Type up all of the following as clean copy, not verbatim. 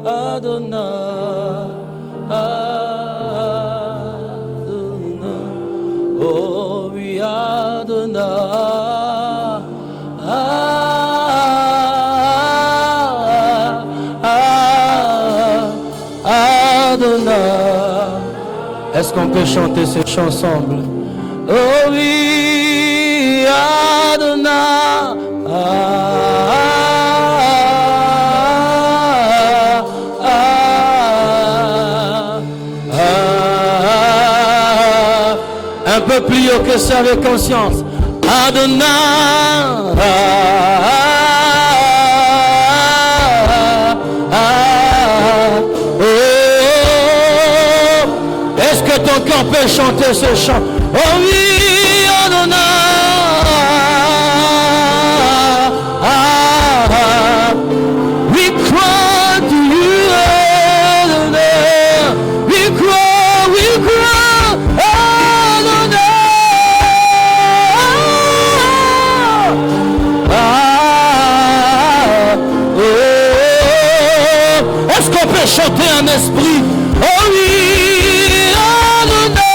Adonai, Adonai, oh oui, Adonai, Adonai. Est-ce qu'on peut chanter ces chants ensemble? Oh oui, Adonai, un peu plus haut que ça avec conscience. Adonai, oh, est-ce que ton corps peut chanter ce chant? Oh oui, Adonai, we cry to you, Adonai, we cry, Adonai. Est-ce qu'on peut chanter en esprit? Oh oui, Adonai.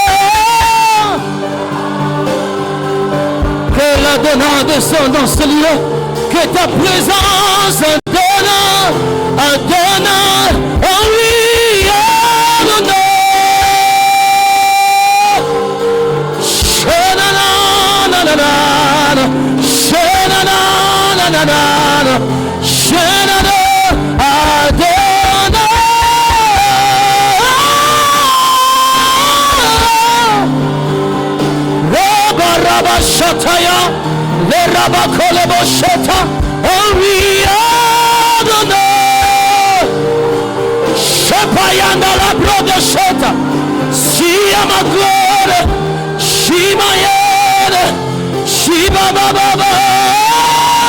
Que l'Adonai descende dans ce lieu. Que ta présence Adonai. Oh oui, Adonai. Shenanana, shenanana, shenanana, Adonai. Rabba Shataya, le Rabba Kolebo Sheta, oh oui, Adonai. Shepayanda la brode Sheta, Sia ma gloire, Shima Yere, Shiba Baba,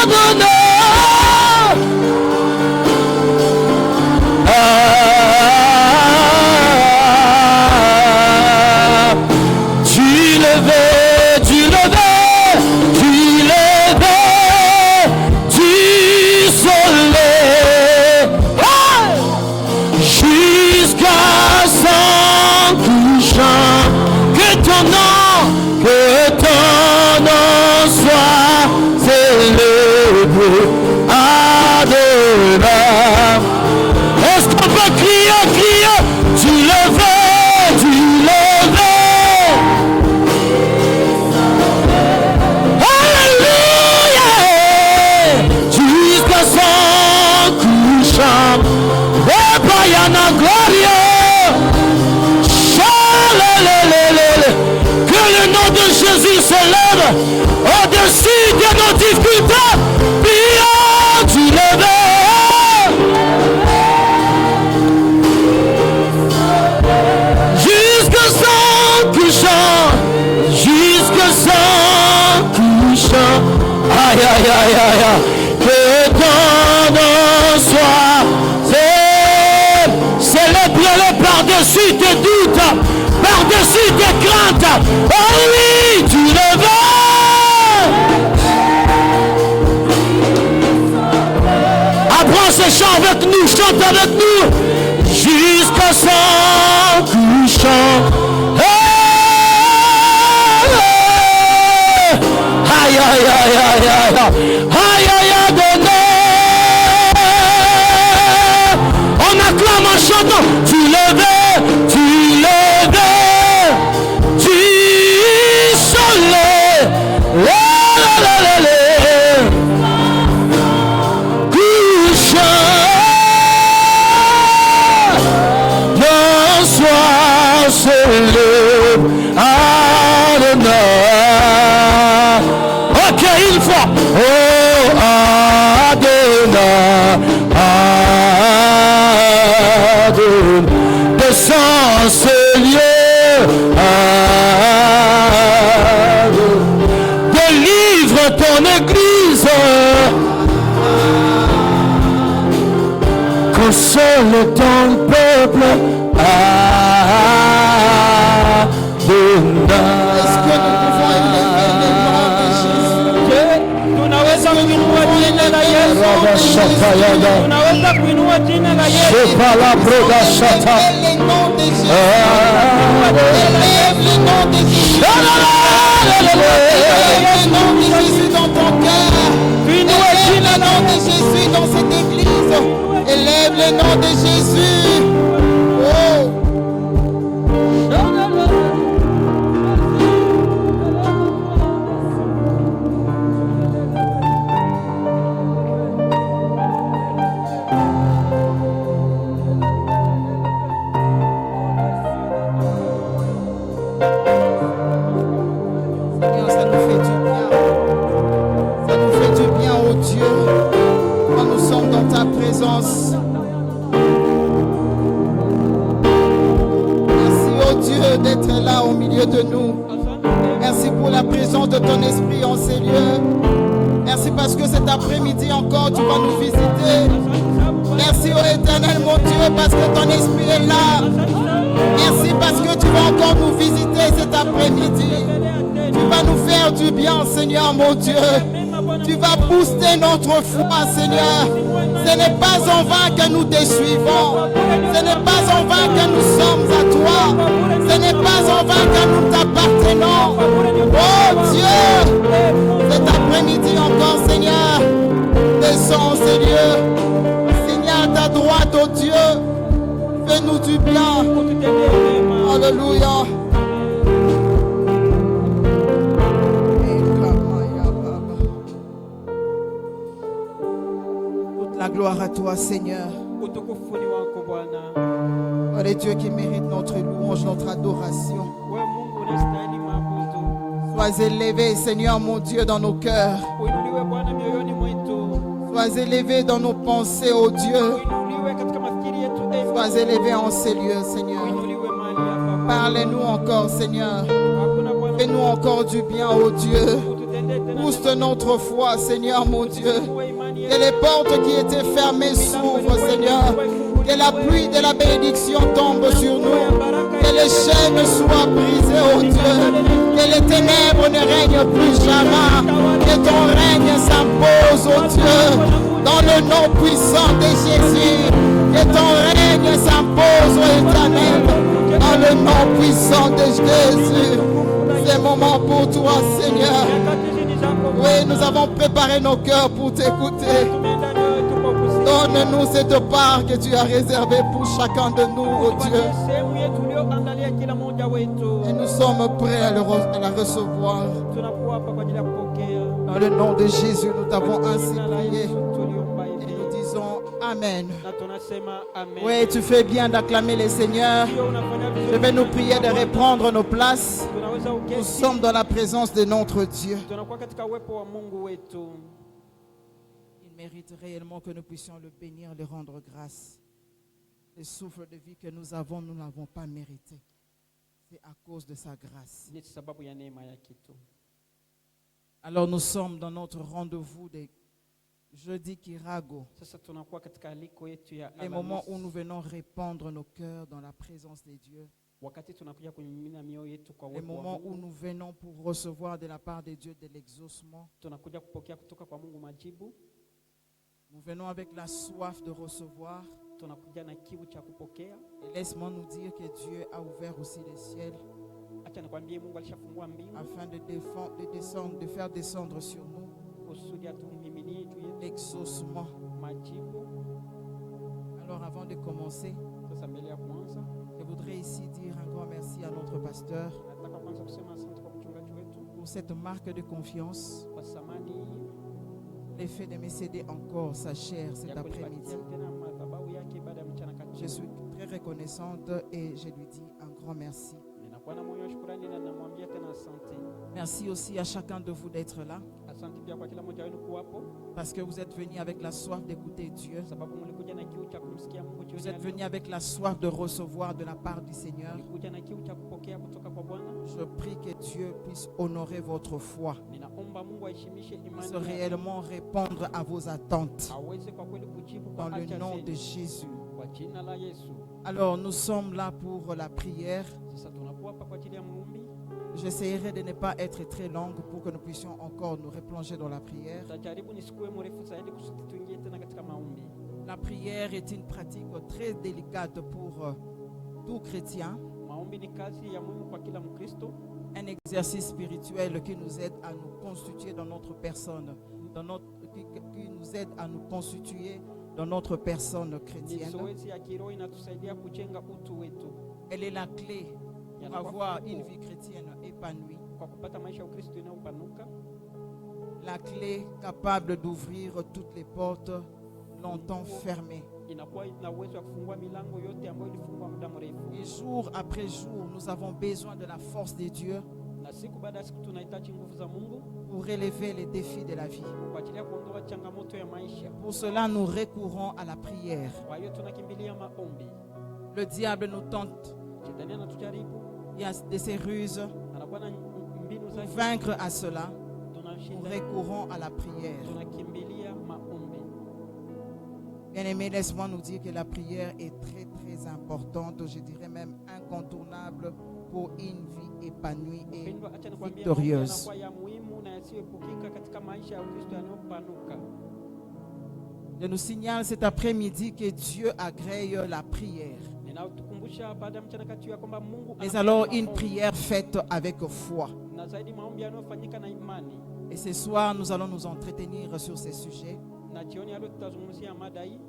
Adonai. Est-ce qu'on peut crier, tu le veux, Alléluia, jusqu'à son couchant, et Bayana Gloria, que le nom de Jésus s'élève au-dessus de nos difficultés, prions, tu le veux. Aïe, aïe, aïe, aïe, aïe, que ton nom soit célèbre-le par-dessus tes doutes, par-dessus tes craintes. Oh oui, tu le veux. Apprends ce chant avec nous, chante avec nous, jusqu'à son couchant. Aïe, aïe, aïe, aïe, aïe, aïe, aïe, Adonai. On acclame en chantant, tu le veux, du soleil, couchant, bonsoir, se lève, Adonai. Ok, une fois. Oh, Adonai, Adonai, descends ce lieu, Adonai, délivre ton église, console ton peuple, Adonai. Est-ce que nous pouvons élever les noms de Jésus? Tunaweza kumwabudu Yesu. C'est pas la broda chata. Élève le nom de Jésus. Élève le nom de Jésus. Élève le nom de Jésus dans ton cœur. Élève le nom de Jésus dans cette église. Élève le nom de Jésus. Oh. Seigneur, ça nous fait du bien. Ça nous fait du bien, oh Dieu, quand nous sommes dans ta présence. Merci, oh Dieu, d'être là au milieu de nous. Merci pour la présence de ton esprit en ces lieux. Merci parce que cet après-midi encore, tu vas nous visiter. Merci, oh Éternel, mon Dieu, parce que ton esprit est là. Merci parce que tu vas encore nous visiter cet après-midi. Tu vas nous faire du bien, Seigneur, mon Dieu. Tu vas booster notre foi, Seigneur. Ce n'est pas en vain que nous te suivons. Ce n'est pas en vain que nous sommes à toi. Ce n'est pas en vain que nous t'appartenons. Oh Dieu, cet après-midi encore, Seigneur, descends en ces lieux. Seigneur, à ta droite, oh Dieu, fais-nous du bien. Alléluia. Toute la gloire à toi, Seigneur. Oh, les dieux qui méritent notre louange, notre adoration. Sois élevé, Seigneur, mon Dieu, dans nos cœurs. Sois élevé dans nos pensées, oh Dieu. Sois élevé en ces lieux, Seigneur. Parlez-nous encore, Seigneur. Fais-nous encore du bien, oh Dieu. Booste notre foi, Seigneur, mon Dieu. Que les portes qui étaient fermées s'ouvrent, Seignor. Que la pluie de la bénédiction tombe sur nous. Que les chaînes soient brisées, oh Dieu. Que les ténèbres ne règnent plus jamais. Que ton règne s'impose, oh Dieu. Dans le nom puissant de Jésus. Que ton règne s'impose, oh Éternel. Dans le nom puissant de Jésus. C'est moment pour toi, Seigneur. Oui, nous avons préparé nos cœurs pour t'écouter. Donne-nous cette part que tu as réservée pour chacun de nous, oh Dieu. Et nous sommes prêts à la recevoir. Dans le nom de Jésus, nous t'avons ainsi prié. Et nous disons Amen. Oui, tu fais bien d'acclamer les seigneurs. Je vais nous prier de reprendre nos places. Nous sommes dans la présence de notre Dieu. Il mérite réellement que nous puissions le bénir, le rendre grâce. Le souffle de vie que nous avons, nous ne l'avons pas mérité. C'est à cause de sa grâce. Alors nous sommes dans notre rendez-vous de jeudi Kirago. Les moments où nous venons répandre nos cœurs dans la présence de Dieu. Les moments où nous venons pour recevoir de la part de Dieu de l'exaucement. Nous venons avec la soif de recevoir. Et laisse-moi nous dire que Dieu a ouvert aussi les ciels afin de faire descendre sur nous l'exaucement. Alors avant de commencer, je voudrais ici dire un grand merci à notre pasteur pour cette marque de confiance. L'effet de me céder encore sa chair cet après-midi. Je suis très reconnaissante et je lui dis un grand merci. Merci aussi à chacun de vous d'être là. Parce que vous êtes venus avec la soif d'écouter Dieu. Vous êtes venus avec la soif de recevoir de la part du Seigneur. Je prie que Dieu puisse honorer votre foi. Puisse réellement répondre à vos attentes. Dans le nom de Jésus. Alors nous sommes là pour la prière. J'essaierai de ne pas être très longue pour que nous puissions encore nous replonger dans la prière. La prière est une pratique très délicate pour tout chrétien. Maombi ni kazi ya muhimu kwa kila Mkristo. Un exercice spirituel qui nous aide à nous constituer dans notre personne, qui nous aide à nous constituer dans notre personne Ni chrétienne. zoezi ya kiroho inatusaidia kujenga utu wetu Elle est la clé pour avoir une vie chrétienne épanouie. kwa kupata maisha ya Ukristo inayopanuka, La clé capable d'ouvrir toutes les portes longtemps fermées. inakuwa na uwezo wa kufungua milango yote ambayo ilifungwa muda mrefu. Et jour après jour, nous avons besoin de la force de Dieu Na siku baada ya siku tunahitaji nguvu za Mungu pour relever les défis de la vie. kwa ajili ya kuondoa changamoto ya maisha. Pour cela, nous recourons à la prière. Kwa hiyo tunakimbilia maombi. Le diable nous tente. Shetani anatujaribu, Il y a de ces ruses. anakuwa na mbinu Pour zake. vaincre à cela, nous Tunashinda, recourons à la prière. tunakimbilia maombi. Bien-aimés, laisse-moi nous dire que la prière est très très importante, je dirais même incontournable pour une vie épanouie et Mpendwa, acha nikwambie, maombi victorieuse. yanakuwa ya muhimu na yasiyoepukika katika maisha ya Ukristo yanayopanuka. Je nous signale cet après-midi que Dieu agrée la prière. Ninatukumbusha baada ya mchana kati ya kwamba Mungu Mais anapenda alors une maombi, prière faite avec foi. na zaidi maombi yanayofanyika na imani. Et ce soir, nous allons nous entretenir sur ces sujets. Na jioni ya leo tutazungumzia mada hii,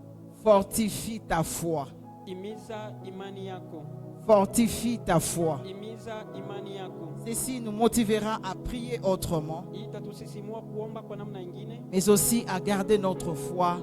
Fortifie ta foi. imiza imani yako, Fortifie ta foi. imiza imani yako. Ceci nous motivera à prier autrement, Hii itatusisimua kuomba kwa namna nyingine, mais aussi à garder notre foi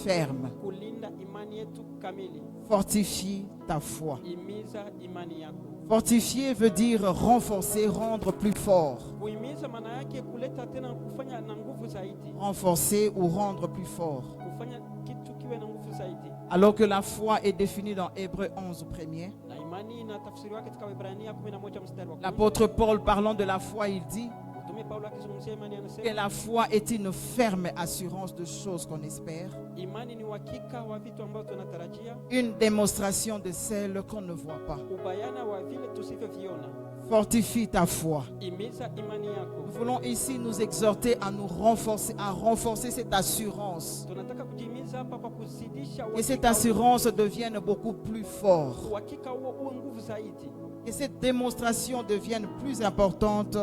ferme. kulinda imani yetu kamili. Fortifie ta foi. Imiza imani yako. Fortifier veut dire renforcer, rendre plus fort. Kuimiza maana yake kuleta tena, kufanya na nguvu zaidi, Renforcer ou rendre plus fort. kufanya kitu kiwe na nguvu zaidi. Alors que la foi est définie dans Hébreux 11 au premier. Na imani inatafsiriwa katika Waebrania 11 mstari wa 10. L'apôtre Paul, parlant de la foi, il dit Mtume Paulo akizungumzia imani que anasema la foi est une ferme assurance de choses qu'on espère, imani ni uhakika wa vitu ambavyo tunatarajia, une démonstration de celles qu'on ne voit pas. ubayana wa vile tusivyoviona. Fortifie ta foi. Imiza imani yako. Nous voulons ici nous exhorter à nous renforcer cette assurance. Tunataka kujimiza hapa kwa kuzidisha Que cette assurance devienne beaucoup plus forte. uhakika huo uwe nguvu zaidi, Que cette démonstration devienne plus importante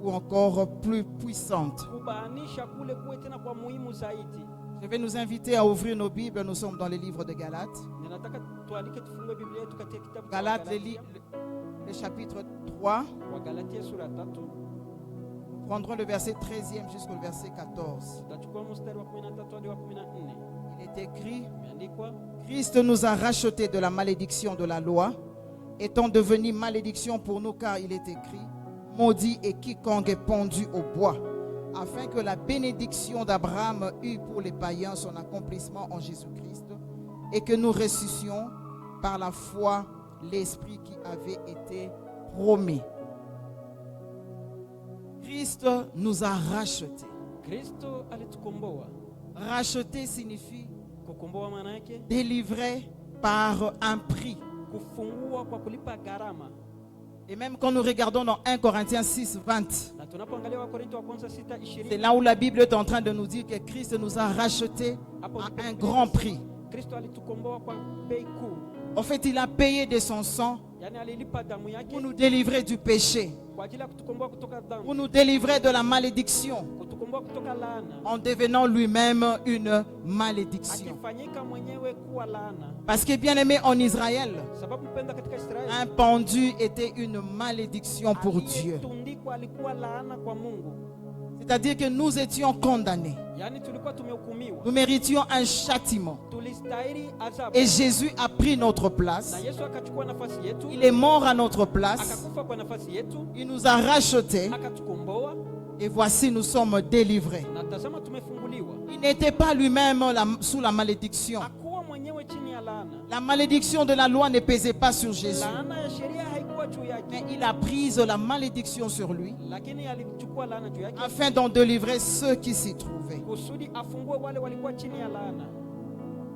ou encore plus puissante. kubaanisha kule kuwe tena kwa muhimu zaidi. Je vais nous inviter à ouvrir nos Bibles. Nous sommes dans le livre de Galates. Ninataka tualike tufungue Biblia yetu katika kitabu cha Galates, Wagalatia. le chapitre 3. Wagalatia sura 3, Nous prendrons le verset 13e jusqu'au verset 14. tutachukua mstari wa 13 hadi wa 14. Il est écrit: Imeandikwa, Christ nous a rachetés de la malédiction de la loi, étant devenu malédiction pour nous, car il est écrit: Maudit est quiconque est pendu au bois, afin que la bénédiction d'Abraham eût pour les païens son accomplissement en Jésus-Christ, et que nous ressuscions par la foi l'Esprit qui avait été promis. Christ nous a rachetés. Kristo alitukomboa. Racheter signifie Kukomboa maana yake délivré par un prix. kufungua kwa kulipa gharama. Et même quand nous regardons dans 1 Corinthiens 6, 20, Na tunapoangalia Wakorintho wa kwanza 6:20, c'est là où la Bible est en train de nous dire que Christ nous a rachetés à un grand prix. Kristo alitukomboa kwa bei kuu. En fait, il a payé de son sang Yaani alilipa damu yake pour nous délivrer du péché, kwa ajili ya kutukomboa kutoka pour dhambi, nous délivrer de la malédiction, kutukomboa kutoka laana, en devenant lui-même une malédiction. akifanyika mwenyewe kuwa laana. Parce que bien aimé en Israël, Sababu mpenda katika Israeli, un pendu était une malédiction pour Dieu. aliyetundikwa alikuwa laana kwa Mungu. C'est-à-dire que nous étions condamnés. Yaani tulikuwa tumehukumiwa, Nous méritions un châtiment. tulistahili adhabu, Et Jésus a pris notre na place. Yesu akachukua nafasi yetu, Il est mort à notre place. akakufa kwa nafasi yetu, Il nous a rachetés. akatukomboa, Et voici, nous sommes délivrés. na tazama tumefunguliwa. Il n'était pas lui-même sous la malédiction. Hakuwa mwenyewe chini ya laana. La malédiction de la loi ne pesait pas sur Jésus. Laana ya sheria haikuwa juu Mais yake, il a pris la malédiction sur lui lakini alichukua laana juu yake afin d'en délivrer ceux qui s'y trouvaient. kusudi afungue wale walikuwa chini ya laana.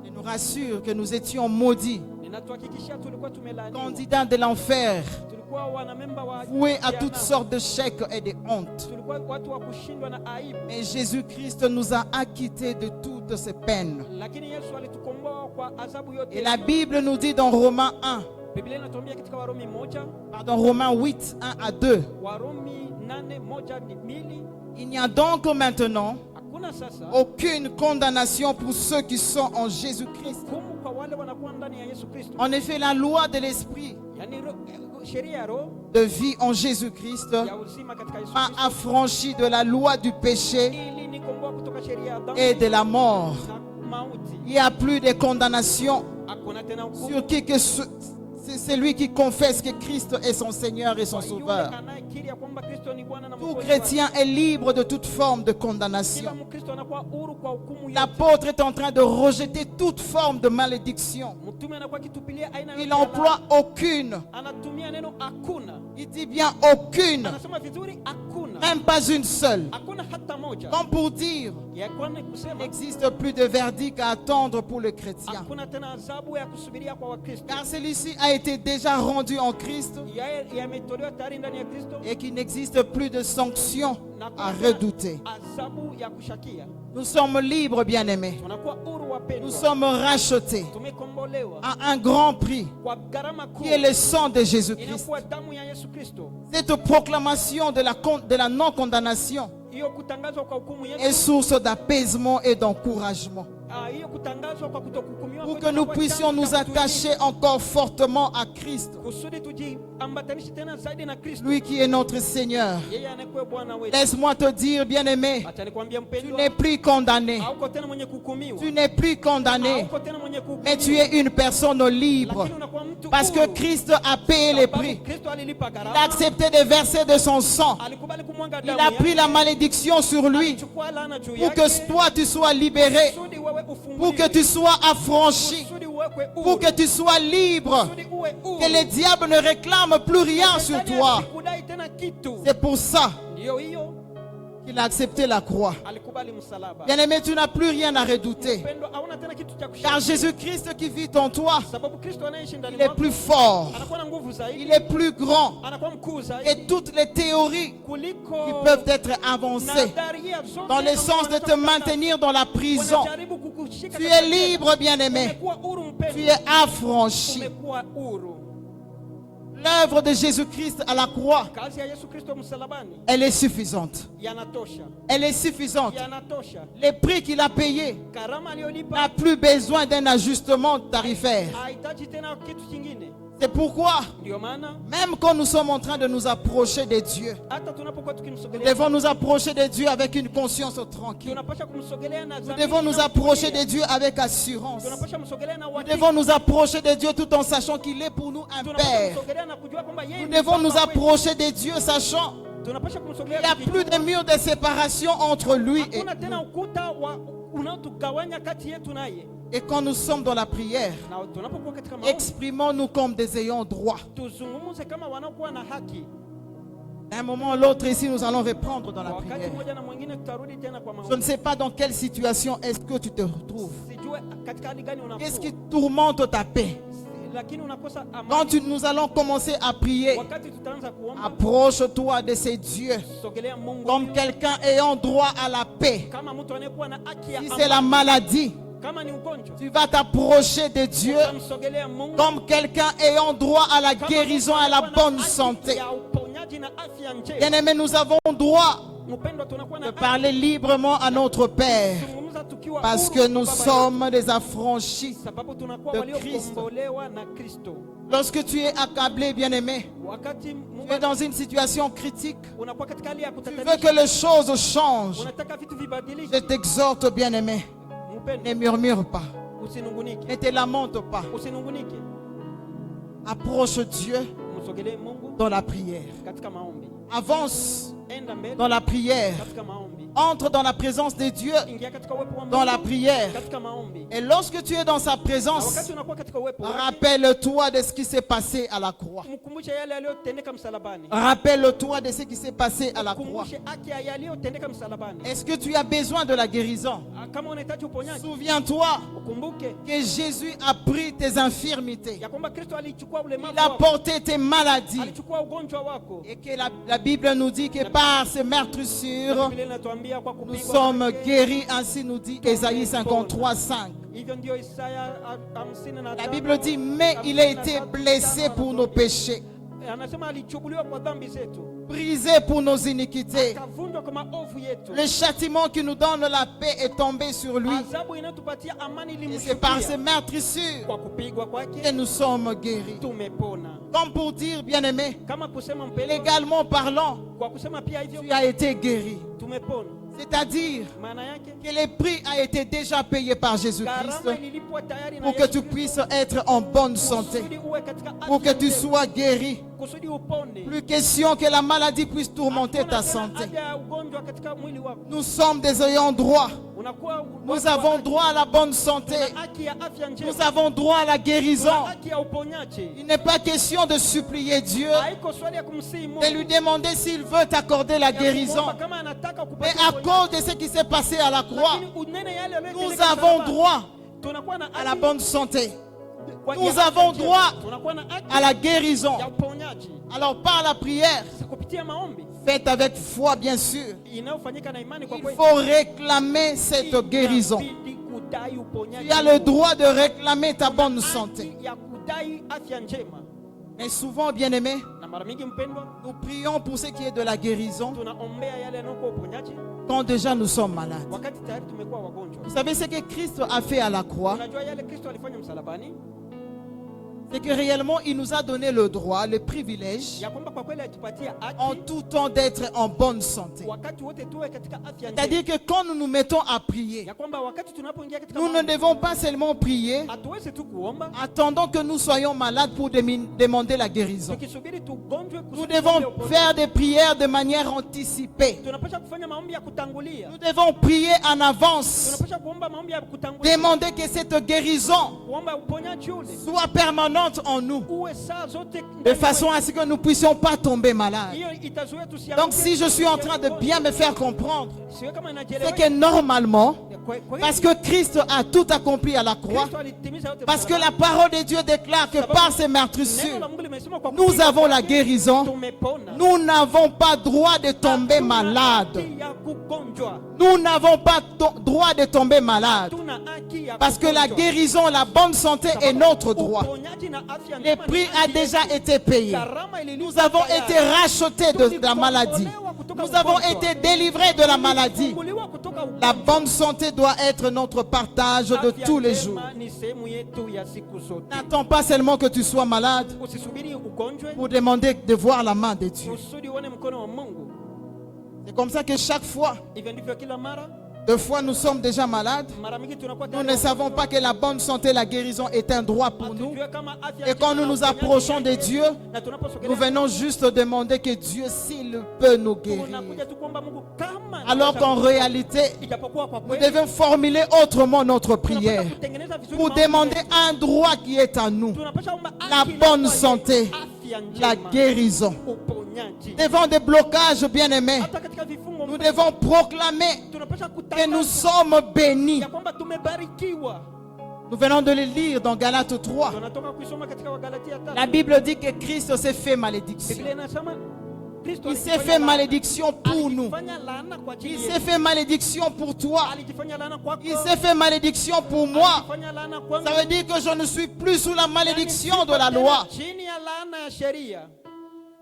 Je nous rassure que nous étions maudits, Ninatuhakikishia tulikuwa tumelaaniwa, candidats de l'enfer, tulikuwa wanamemba wa voués à jehanamu, toutes sortes de chèques et de hontes. tulikuwa watu wa kushindwa na aibu, Mais Jésus-Christ nous a acquittés de toutes ces peines. lakini Yesu alitukomboa kwa adhabu yote. Et la Bible nous dit dans Romains 1, Biblia inatuambia katika Warumi 1, pardon, Romains 8, 1 à 2. Warumi 8:1-2, Il n'y a donc maintenant hakuna sasa aucune condamnation pour ceux qui sont en Jésus-Christ. hukumu kwa wale wanakuwa ndani ya Yesu Kristo. En effet, la loi de l'Esprit Yani sheria ya roho de vie en Jésus-Christ ya uzima katika Yesu m'a Kristo affranchi de la loi du péché ili nikomboa kutoka sheria ya dhambi et de la mort. na mauti. Il n'y a plus de condamnation Hakuna tena hukumu sur qui que c'est celui qui confesse que Christ est son Seigneur et son kwa yule Sauveur. anayekiri ya kwamba Kristo ni Bwana na Tout Mwokozi chrétien wake. est libre de toute forme de Kila condamnation. Mkristo anakuwa huru kwa hukumu yote. L'apôtre est en train de rejeter toute forme de malédiction. Mtume anakuwa akitupilia aina yote Il ya emploie laana. aucune. Anatumia neno hakuna. Il dit bien aucune. Anasema vizuri hakuna. Même pas une seule. Hakuna hata moja. Comme pour dire, Ya kwani il kusema n'existe plus de verdict à attendre pour le chrétien. hakuna tena adhabu ya kusubiria kwa Wakristo. Car celui-ci a été déjà rendu en Christ Yametolewa tayari ndani ya Kristo et qu'il n'existe plus de sanctions na à kuna redouter. adhabu ya kushakia. Nous sommes libres, bien-aimés. Tunakuwa huru Nous wapendwa. sommes rachetés Tumekombolewa à un grand prix kwa gharama kuu qui est le sang de Jésus-Christ. inakuwa damu ya Yesu Kristo. Cette proclamation de la non-condamnation Hiyo kutangazwa kwa hukumu est yetu, source d'apaisement et d'encouragement. hiyo kutangazwa kwa kutokuhukumiwa Pour kwetu que nous inakuwa puissions chanzo nous cha kutuinua. attacher encore fortement à Christ, Kusudi tujiambatanishe tena zaidi na Kristo. lui qui est notre Seigneur. Yeye anayekuwa Bwana wetu. Laisse-moi te dire, bien-aimé, Acha nikwambie tu mpendwa, n'es plus condamné. hauko tena mwenye kuhukumiwa. Tu n'es plus condamné, Hauko tena mwenye mais tu kuhukumiwa. es une personne libre. Lakini unakuwa mtu Parce que huru. Christ a payé les Sababu prix. Kristo alilipa Il gharama. a accepté de verser de son sang. Alikubali kumwaga Il damu a pris yake. la malédiction sur lui Alichukua laana juu pour yake. que toi tu sois libéré, Kusudi wewe pour ufunguliwe. que tu sois affranchi, Kusudi uwekwe huru. pour que tu sois libre, Kusudi uwe huru. que le diable ne réclame plus rien sur Shetani toi. asikudai tena kitu. C'est pour ça Ndiyo hiyo qu'il a accepté la croix. alikubali msalaba. Bien-aimé, tu n'as plus rien à redouter. Mpendwa, hauna tena kitu cha Car kushangaa. Jésus-Christ qui vit en toi, Sababu Kristo anayeishi ndani il est mwako plus fort, anakuwa na nguvu il zaidi, est plus grand. anakuwa mkuu Et zaidi toutes les théories kuliko qui peuvent être avancées nadharia zote dans le sens de te maintenir dans la prison, wanajaribu kukushika tu katika es libre, bien-aimé. umekuwa huru Tu mpendwa, es affranchi. umekuwa huru. L'œuvre de Jésus-Christ à la croix, Kazi ya Yesu Kristo msalabani elle est suffisante. yanatosha, Elle est suffisante. yanatosha. Les prix qu'il a payés Karama aliyolipa n'a plus besoin d'un ajustement tarifaire. hahitaji tena kitu kingine. C'est pourquoi, Ndio maana même quand nous sommes en train de nous approcher de Dieu, hata tunapokuwa nous tukimsogelea, devons nous approcher de Dieu avec une conscience tranquille. tunapasha kumsogelea na Nous dhamiri devons nous na approcher kutulia. de Dieu avec assurance. Tunapasha msogelea na Nous uhakika. devons nous approcher de Dieu tout en sachant qu'il est pour nous un Tunapasha Père. kumsogelea na kujua kwamba yeye Nous ni devons baba nous wetu. approcher de Dieu sachant Tunapasha kumsogelea qu'il n'y a tukijua plus de mur de séparation entre lui et hakuna tena ukuta unaotugawanya kati yetu naye. Et quand nous sommes dans la prière, Na tunapokuwa katika maombi, exprimons-nous comme des ayants droit. tuzungumze kama wanaokuwa na haki. D'un moment à l'autre, ici, nous allons reprendre dans la Kwa wakati prière. mmoja na mwingine tutarudi tena kwa Je ne maombi. sais pas dans quelle situation est-ce que tu te retrouves. Sijue katika hali gani Qu'est-ce qui unakuwa, tourmente ta paix? lakini unakosa Quand amani. nous allons commencer à prier, Wakati tutaanza kuomba, approche-toi de ces dieux sogelea Mungu comme quelqu'un ayant droit à la paix. kama mtu anayekuwa na haki ya Si c'est la amani. maladie, Kama ni ugonjwa, tu vas t'approcher de Dieu utamsogelea Mungu comme quelqu'un ayant droit à la kama guérison mtu et à la anakuwa na bonne haki santé. ya uponyaji na afya njema. Bien-aimés, nous avons droit Mpendwa, tunakuwa na de haki parler librement à notre Père kuzungumza tukiwa parce huru que kwa nous Baba yetu. sommes des affranchis. Sababu tunakuwa de waliokombolewa na Kristo. Lorsque tu es accablé, bien-aimé, Wakati tu es dans une situation critique, unakuwa katika hali ya tu veux que kutatanisha, les choses changent, unataka vitu vibadilike, je t'exhorte, bien-aimé, ne mpendwa, murmure pas, usinungunike, ne te lamente pas. usinungunike, Approche Dieu msogelee Mungu dans la prière. katika maombi, Avance enda mbele dans la prière. katika maombi, Entre dans la présence de Dieu ingia katika uwepo wa dans la Mungu prière. katika maombi. Et lorsque tu es dans sa Na présence, wakati unakuwa katika uwepo wake, rappelle-toi de ce qui s'est passé à la croix. mkumbushe yale yaliyotendeka msalabani, Rappelle-toi de ce qui s'est passé à la croix. kumbushe haki ya yaliyotendeka msalabani. Est-ce que tu as besoin de la guérison? Kama unahitaji uponyaji, Souviens-toi ukumbuke que Jésus a pris tes infirmités. ya kwamba Kristo alichukua Il ulemavu a wako, porté tes maladies. alichukua ugonjwa wako. Et que la Bible nous dit que par ses Na meurtrissures, Biblia inatuambia Tunaambia kwa nous kupigwa sommes kwake. guéris, ainsi nous dit Ésaïe 53, 5. Hivyo ndio Isaya 55. La Bible dit, mais il a été blessé pour nos péchés, Anasema alichubuliwa kwa dhambi zetu, brisé pour nos iniquités. akavunjwa kwa maovu yetu. Le châtiment qui nous donne la paix est tombé sur lui. Adhabu inayotupatia amani Et c'est par ses ilimshukia. meurtrissures Kwa kupigwa que kwake nous sommes guéris. tumepona. Comme pour dire, bien-aimé, Kama kusema mpendwa, légalement parlant, kwa kusema pia hivyo tu as été guéri. tumepona. C'est-à-dire Maana yake que le prix a été déjà payé par Jésus-Christ gharama ililipwa tayari na pour que Yesu tu Kristo, puisses être en bonne santé, kusudi uwe katika pour que afya tu njema, sois guéri. kusudi upone. Plus question que la maladie puisse tourmenter Hakuna ta tena santé. haja ya ugonjwa katika mwili wako. Nous sommes des ayants droit. Unakuwa Nous avons droit à la bonne santé. Tuna haki ya afya njema. Nous avons droit à la Tuna guérison. haki ya uponyaji. Il n'est pas question de supplier Dieu, Haiko swali ya kumsihi Mungu, de lui demander s'il veut t'accorder la ya guérison. kumwomba kama anataka Mais kukupatia à uponyaji. cause de ce qui s'est passé à la croix, Lakini unene yale yaliyotendeka nous msalabani, avons droit tunakuwa na à la haki bonne santé. kwa- Nous ya afya avons njema. droit Tunakuwa na haki à la guérison. ya uponyaji. Alors par la prière, Sasa kupitia maombi faite avec foi bien sûr, inayofanyika na imani, kwa il kweli faut réclamer cette guérison. inabidi kudai uponyaji. Tu as le droit de réclamer ta bonne santé. Haki ya kudai afya njema. Mais souvent, bien-aimés, Na mara mingi mpendwa, nous prions pour ce qui est de la guérison tunaombea yale yanayokuwa uponyaji quand déjà nous sommes malades. wakati tayari tumekuwa wagonjwa. Vous savez ce que Christ a fait à la croix? Unajua yale Kristo alifanya msalabani, C'est que réellement, il nous a donné le droit, le privilège, ya kwamba kwa kweli alitupatia en haki tout temps d'être en bonne santé. wakati wote tuwe katika afya njema. C'est-à-dire que quand nous nous mettons à prier, Ya kwamba wakati tunapoingia katika nous ne maombi, devons pas seulement prier, hatuwezi tu kuomba attendant que nous soyons malades pour demander la guérison. tukisubiri tugonjwe Nous kusudi devons tuombe uponyaji. faire des prières de manière anticipée. Tunapaswa kufanya maombi ya kutangulia. Nous devons prier en avance, Tunapaswa kuomba maombi ya kutangulia. demander que cette guérison Kuomba uponyaji ule soit permanente en nous, uwe saa zote de ndani façon mwetu. à ce que nous ne puissions pas tomber malades. Hiyo itazuia tusianguke. Donc si je suis en train de bien me faire comprendre, Siwe kama c'est inajieleweka. que normalement, Kwa parce que Christ a tout accompli à la croix, Kristo alitimiza yote parce que la msalabani. parole de Dieu déclare que par ses Neno meurtrissures, la Mungu limesema kwa nous kupigwa avons la kwake guérison. tumepona. Nous n'avons pas droit de tomber Hatuna malade. haki ya kugonjwa. Nous n'avons pas droit de tomber malade. Hatuna haki ya Parce que la kugonjwa. guérison, la bonne santé est notre droit. Uponyaji na afya Le njema ni prix a haki déjà yetu. été payé. Gharama ililipwa Nous avons tayari. été rachetés de la maladie. Nous avons été délivrés de la maladie. Tulifunguliwa kutoka La ugonjwa. bonne santé doit être notre partage de Afya tous les njema jours. ni sehemu yetu ya siku zote. N'attends pas seulement que tu sois malade Usisubiri ugonjwe pour demander de voir la main de Dieu. kusudi uone mkono wa Mungu. C'est comme ça que chaque fois, Hivyo ndivyo kila mara. deux fois nous sommes déjà malades, Mara mingi tunakuwa nous tayari ne savons pas que la bonne santé, la guérison est un droit pour nous. hatujue kama afya Et quand njema nous nous na uponyaji approchons de yake, Dieu, na tunaposogelea nous venons juste demander que Dieu, s'il peut nous guérir. tunakuja tu kuomba Mungu kama Alors anaweza qu'en kuponya. réalité, Ijapokuwa kwa nous kweli devons formuler autrement notre prière tunapaswa kutengeneza vizuri pour maombi demander yetu. un droit qui est à nous, Tunapaswa omba la haki bonne iliyo santé, afya la njema, guérison. uponyaji. Devant des blocages, bien-aimés, Hata katika vifungo nous devons proclamer tunapaswa que nous kutangaza sommes bénis. ya kwamba tumebarikiwa. Nous venons de le lire dans Galates 3. Tunatoka kuisoma katika Wagalatia 3. La Bible dit que Christ s'est fait malédiction. Biblia inasema Kristo Il s'est alijifanya fait laana. malédiction pour nous. Alijifanya laana kwa ajili Il yetu. s'est fait malédiction pour toi. Alijifanya laana kwako. Il s'est fait malédiction pour moi. Alijifanya laana kwangu. Ça veut dire que je ne suis plus sous la malédiction Yaani de la siko loi. tena chini ya laana ya sheria.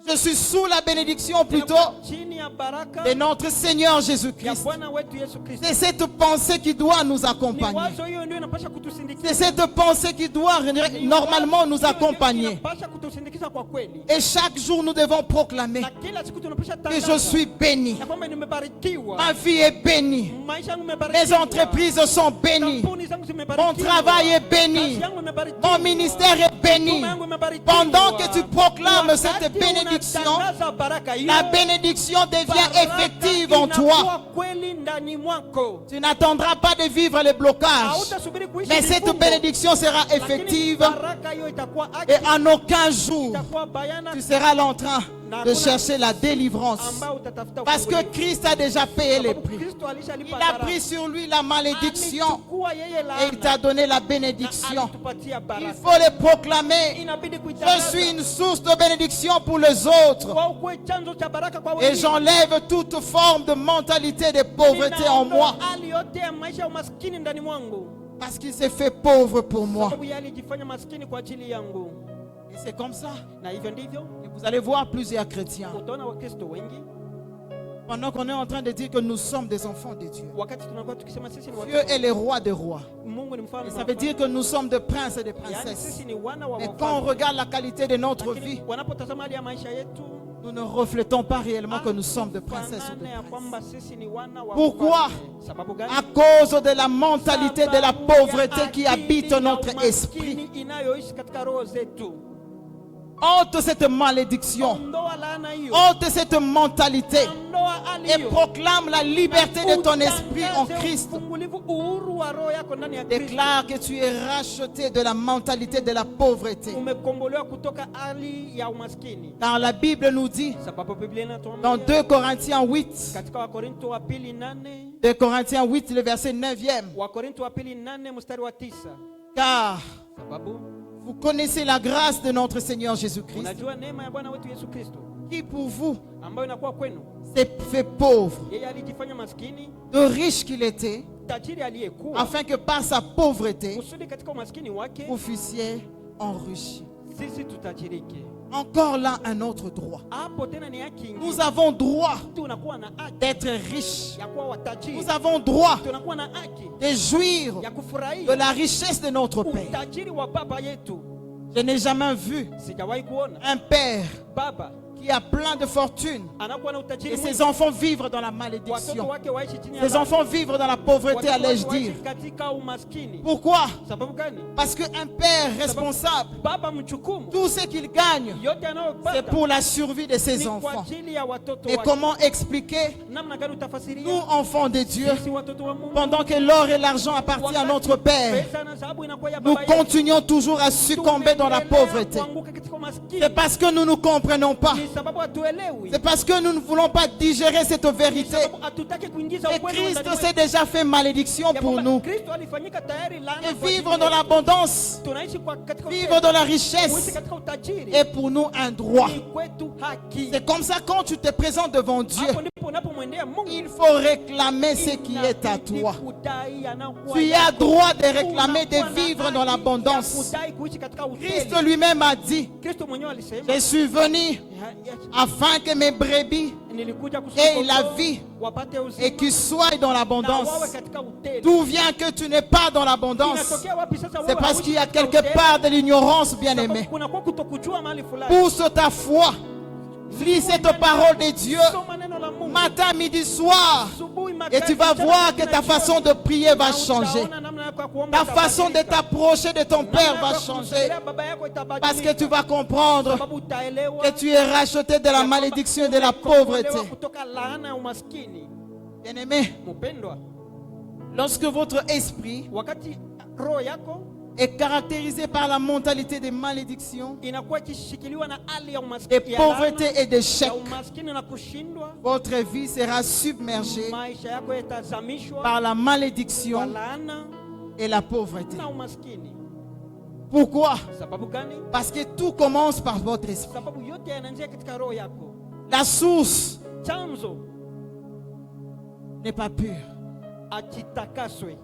Je suis sous la bénédiction plutôt Chini ya baraka de notre Seigneur ya Jésus-Christ. Bwana wetu Yesu Kristo. C'est cette pensée qui doit nous Ni accompagner. wazo hiyo ndio inapasha kutusindikiza. C'est cette pensée qui doit normalement nous Hiyo ndio accompagner. inapasha kutusindikiza kwa kweli. Et chaque jour, nous devons proclamer Na kila siku tunapasha que je tangaza suis béni. ya kwamba nimebarikiwa. Ma vie est bénie. Maisha yangu Mes imebarikiwa. entreprises sont bénies. Kampuni zangu zimebarikiwa. Mon travail est béni. Kazi yangu imebarikiwa. Mon ministère est béni. Huduma yangu imebarikiwa. Pendant que tu proclames Wakati cette bénédiction, unatangaza baraka hiyo, la bénédiction devient baraka effective en inakuwa toi. kweli ndani mwako. Tu n'attendras pas de vivre les blocages, Hautasubiri kuishi mais cette vifungo. bénédiction sera Lakini effective baraka hiyo itakuwa haki. et en aucun jour, itakuwa bayana tu seras là en train de chercher la délivrance. ambao utatafuta Parce que ufungulivu. Christ a déjà payé les Sababu prix. Kristo alishalipa Il a gharama. pris sur lui la malédiction Alichukua yeye et il laana t'a donné la na bénédiction. alitupatia Il baraka. faut les proclamer. Inabidi Je kuitangaza. suis une source de bénédiction pour les autres. Kwa ukuwe chanzo cha baraka kwa Et wengine. j'enlève toute forme de mentalité de pauvreté en moi. Ninaondoa hali yote ya maisha ya umaskini ndani mwangu. Parce qu'il s'est fait pauvre pour moi. Sababu yeye alijifanya maskini kwa ajili yangu. Et c'est comme ça. Na hivyo ndivyo Et vous allez voir plusieurs chrétiens. utaona Wakristo wengi Pendant qu'on est en train de dire que nous sommes des enfants de Dieu. wakati tunakuwa tukisema sisi ni Dieu est le roi des rois. Mungu ni mfalme. Et ça veut dire que nous sommes des princes et des Yaani princesses. sisi ni wana wa Mais quand on wafalme. regarde la qualité de notre Lakini vie, wanapotazama hali ya maisha yetu nous ne reflétons pas réellement que nous sommes des princesses ou des tufanane ya princes. kwamba sisi ni wana wa Pourquoi? wafalme. Sababu gani? À cause de la mentalité de la Sababu pauvreté ya qui akili habite ya notre umaskini esprit. inayoishi katika roho zetu. Ôte cette malédiction. Ondoa laana hiyo. Ôte cette mentalité. Ondoa hali Et hiyo. proclame la liberté de ton esprit en Utangaze Christ. ufungulivu, uhuru wa roho yako ndani ya Kristo. Déclare que tu es racheté de la mentalité de la pauvreté. Umekombolewa kutoka hali ya umaskini. Car la Bible nous dit Sababu Biblia dans inatuambia 2 Corinthiens 8, katika Wakorinto wa pili 8, 2 Corinthiens 8, le verset 9e. Wakorinto wa pili 8 mstari wa 9. Car Sababu vous connaissez la grâce de notre Seigneur Jésus-Christ, unajua neema ya Bwana wetu Yesu Kristo qui pour vous ambayo inakuwa kwenu. s'est fait pauvre, Yeye alijifanya maskini, de riche qu'il était, tajiri aliyekuwa, afin que par sa pauvreté, kusudi katika umaskini wake vous fussiez enrichis. sisi tutajirike. Encore là, un autre droit. Hapo tena ni haki Nous ingine. avons droit Tunakuwa na haki d'être riches. ya kuwa watajiri. Nous avons droit Tunakuwa na haki de jouir ya de kufurahia la richesse de notre Père. utajiri wa baba yetu. Je n'ai jamais vu Sijawahi kuona un père baba qui a plein de fortune anakuwa na et utajiri ses mwingi, enfants vivre dans la watoto malédiction. wake waishi chini ya Ses laana. enfants vivre dans la pauvreté, Watoto wake allais-je waishi dire. katika umaskini. Pourquoi? Sababu gani? Parce qu'un père responsable, Baba mchukumu tout ce qu'il gagne, yote c'est anayopata pour la survie de ses ni kwa enfants. ajili ya watoto Et wake. comment expliquer, Namna gani utafasiria nous, enfants de Dieu, sisi watoto wa Mungu pendant que l'or et l'argent appartiennent à notre Père, pesa na dhahabu inakuwa ya nous baba yetu, continuons toujours à succomber dans la tunaendelea pauvreté? kuanguka katika umaskini. C'est parce que nous ne comprenons pas. Ni sababu hatuelewi. C'est parce que nous ne voulons pas digérer cette Ni vérité. sababu hatutaki kuingiza Et ukweli Christ ndani s'est mwetu. déjà fait malédiction Ya pour kwamba nous. Kristo alifanyika tayari laana Et kwa vivre ajili dans yetu. l'abondance, Tunaishi katika vivre dans la kuishi richesse katika utajiri. est pour nous un droit. Ni kwetu haki. C'est comme ça quand tu te présentes devant Dieu, Hapo ndipo unapomwendea Mungu. il faut réclamer ce qui est à Inabidi toi. kudai anakuwa Tu as yako. droit de réclamer, Unakuwa de na vivre dans haki l'abondance. ya kudai kuishi katika utele. Christ lui-même a dit, Kristo mwenyewe alisema, je suis venu afin que mes brebis nilikuja aient la vie wapate et uzima qu'ils soient dans na wawe l'abondance. katika utele. D'où vient que tu n'es pas dans l'abondance? Inatokea wapi sasa wewe C'est parce hauishi qu'il y a katika quelque utele? part de l'ignorance, bien-aimé. Sababu kunakuwa kutokujua mahali fulani. Pousse ta foi. Lis cette parole de Dieu Soma neno la Mungu. matin, midi, soir. Asubuhi, Et magharibi, tu vas mchana, voir que usiku ta na façon jioni. de prier va Na changer. utaona namna yako ya kuomba Ta façon de itabadilika. t'approcher de ton Père Namna va yako ya changer. kumsogelea baba yako itabadilika. Parce que tu vas comprendre Sababu utaelewa que tu es racheté de la ya malédiction et de kwamba la pauvreté. umekombolewa kutoka laana ya umaskini. Bien-aimé, Mpendwa, lorsque votre esprit wakati roho yako est caractérisé par la mentalité de malédiction, inakuwa ikishikiliwa na hali ya de umaskini, ya pauvreté laana, et d'échec, ya umaskini na kushindwa, votre vie sera submergée maisha yako yatazamishwa par la kwa malédiction laana et la pauvreté. na umaskini. Pourquoi? Sababu gani? Parce que tout commence par votre esprit. Sababu yote yanaanzia katika roho yako. La source Chanzo n'est pas pure. ajitakaswe.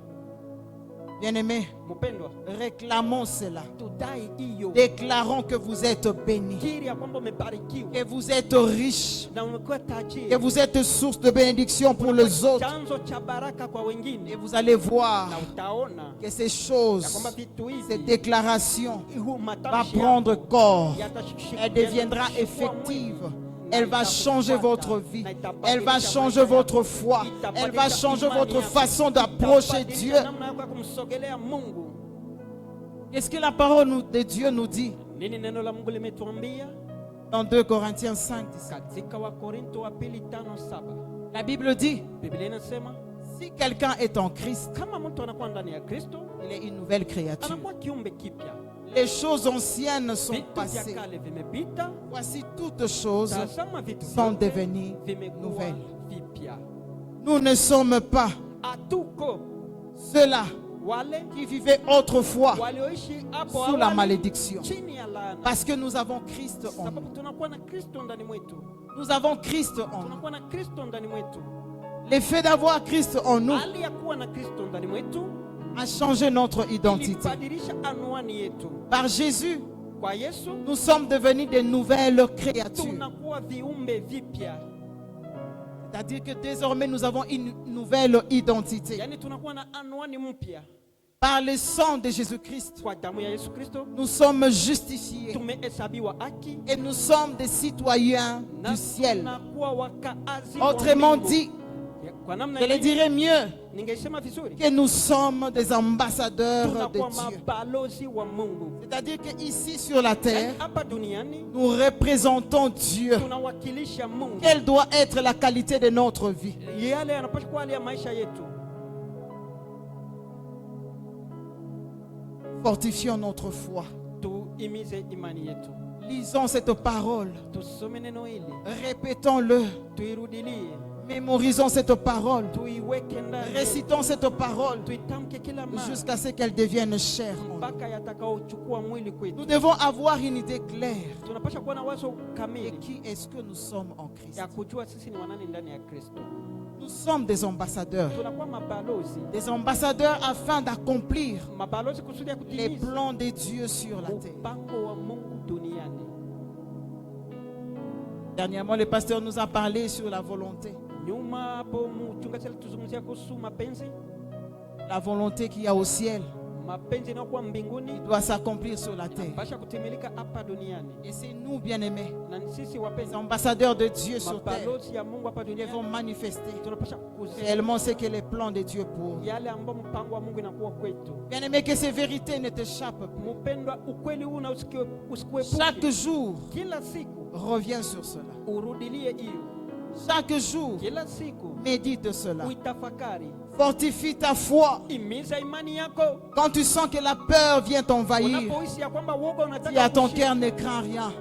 Bien-aimés, Mpendwa, réclamons cela. tudai hiyo, Déclarons que vous êtes bénis, kiri ya kwamba umebarikiwa que vous êtes riches, na umekuwa que tajiri, vous êtes source de bénédiction pour les autres. chanzo cha baraka kwa Et wengine, vous allez voir na utaona que ces ya choses, kwamba vitu ces hivi déclarations huu va matamshi prendre yako corps. yatashik- Elle deviendra yatachukua effective. mwili. Elle va changer votre vie. Elle va changer votre foi. Elle va changer votre façon d'approcher Dieu. namna yako ya kumsogelea Mungu. Qu'est-ce que la parole de Dieu nous dit Nini neno la Mungu limetuambia dans 2 Corinthiens 5, 17? katika Wakorinto wa pili 5:7? La Bible dit, Biblia inasema si quelqu'un est en Christ, kama mtu anakuwa ndani ya Kristo il est une nouvelle créature. anakuwa kiumbe kipya. Les choses anciennes sont vitu vya passées. kale vimepita, Voici toutes choses tazama vitu sont vyote devenues vimekuwa nouvelles. vipya. Nous ne sommes pas Hatuko ceux-là wale qui vivaient autrefois walioishi hapo sous la awali malédiction. chini ya laana, Parce que nous avons Christ en nous. sababu tunakuwa na Kristo ndani mwetu, Nous avons Christ en nous. tunakuwa na Kristo ndani mwetu. L'effet d'avoir Christ en nous Hali ya kuwa na Kristo ndani mwetu a changé notre identité. ilibadilisha anwani yetu. Par Jésus, Kwa Yesu nous sommes devenus des nouvelles créatures. tunakuwa viumbe vipya, C'est-à-dire que désormais, nous avons une nouvelle identité. yaani tunakuwa na anwani mpya. Par le sang de Jésus-Christ, Kwa damu ya Yesu Kristo nous sommes justifiés tumehesabiwa haki et nous sommes des citoyens na du ciel. tunakuwa wakaazi wa Autrement mbingu. dit, Kwa namna je le nyingine, dirais mieux, ningesema vizuri, que nous sommes des ambassadeurs de tunakuwa Dieu. mabalozi wa Mungu. C'est-à-dire qu'ici sur la terre, Yaani hapa duniani nous représentons Dieu. tunawakilisha Mungu. Quelle doit être la qualité de notre vie? Yale yanapaswa kuwa hali ya maisha yetu. Fortifions notre foi. Tuimize imani yetu, Lisons cette parole. tusome neno hili, Répétons-le. tuirudilie, Mémorisons cette parole. tuiweke ndani, Récitons cette parole tuitamke kila mara jusqu'à ce qu'elle devienne chère en nous. mpaka yatakaochukua mwili Nous kwetu. devons avoir une idée claire Tunapasha kuwa na wazo de kamili qui est-ce que nous sommes en Christ. ya kujua sisi ni wanani ndani ya Kristo. Nous sommes des ambassadeurs. Tunakuwa mabalozi, Des ambassadeurs afin d'accomplir mabalozi kusudi ya les kutimiza plans de Dieu sur la terre. mpango wa Mungu duniani. Dernièrement, le pasteur nous a parlé sur la volonté. Nyuma hapo mchungaji alituzungumzia kuhusu mapenzi, La volonté qu'il y a au ciel mapenzi yanayokuwa mbinguni doit s'accomplir sur la terre. pasha kutimilika hapa duniani, Et c'est nous, bien-aimés, na ni sisi les wapenzi, ambassadeurs de Dieu sur terre, mabalozi ya Mungu hapa qui devons duniani, manifester tunapasha kuzia réellement ce que les plans de Dieu pour. yale ambayo mpango wa Mungu inakuwa kwetu. Bien-aimés, que ces vérités ne t'échappent pas. Mpendwa, ukweli huu na usikuepuke. Chaque jour, Kila siku reviens sur cela. urudilie hiyo, Chaque jour, kila siku médite cela. uitafakari, Fortifie ta foi. imiza imani yako. Quand tu sens que la peur vient t'envahir, Unapohisi ya kwamba uoga dis à unataka ton kushika, cœur, ne crains rien.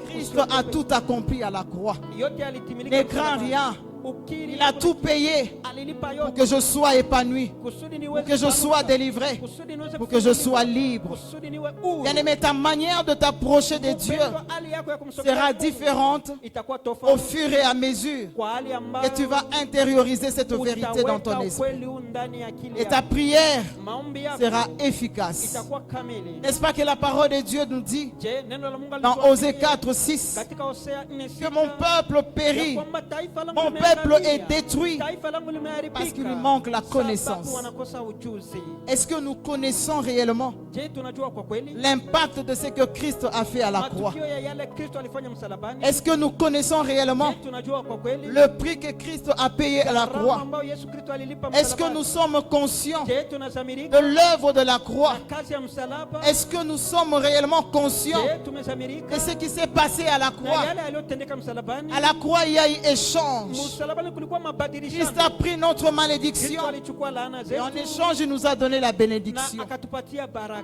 Christ usiogope. a tout accompli à la croix. Yote alitimilika Ne crains msalabani. rien. Ukiri Il a tout payé alilipa pour yote que je sois épanoui, kusudi pour niweze que je sois kupanuka, délivré, kusudi niweze pour que je kufunguliwa, sois libre. kusudi niwe huru. Bien-aimé, ta manière de t'approcher de Dieu Mpendwa, hali yako ya kumsogelea sera Mungu différente itakuwa au tofauti fur et à mesure kwa hali ambayo que tu vas intérioriser cette vérité dans ton utaweka esprit. ukweli huu ndani ya akili Et ta yako. prière Maombi yako sera efficace. itakuwa kamili. N'est-ce pas que la parole de Dieu nous dit Je, neno la Mungu dans alituambia Osée 4, 6 katika Hosea que 4:6 mon peuple ya périt, kwamba taifa langu mon peuple limeangamia. est détruit Taifa langu limeharibika parce qu'il lui manque la sababu connaissance. wanakosa ujuzi. Est-ce que nous connaissons réellement Je, tunajua kwa kweli l'impact de ce que Christ a fait à la croix? matukio ya yale Kristo alifanya msalabani? Est-ce que nous connaissons réellement Je, tunajua kwa kweli le prix que Christ a payé à la gharama croix? ambayo Yesu Kristo alilipa Est-ce que msalabani? nous sommes conscients Je, de tunazamirika l'œuvre de la croix? na kazi ya msalaba? Est-ce que nous sommes réellement conscients Je, tumezamirika de ce qui s'est passé à la na croix? yale yaliyotendeka msalabani? À la croix, il y a eu échange. Msalabani kulikuwa Christ mabadilishano. a pris notre malédiction Kristo alichukua laana et en zetu échange, il nous a donné la na bénédiction. akatupatia baraka.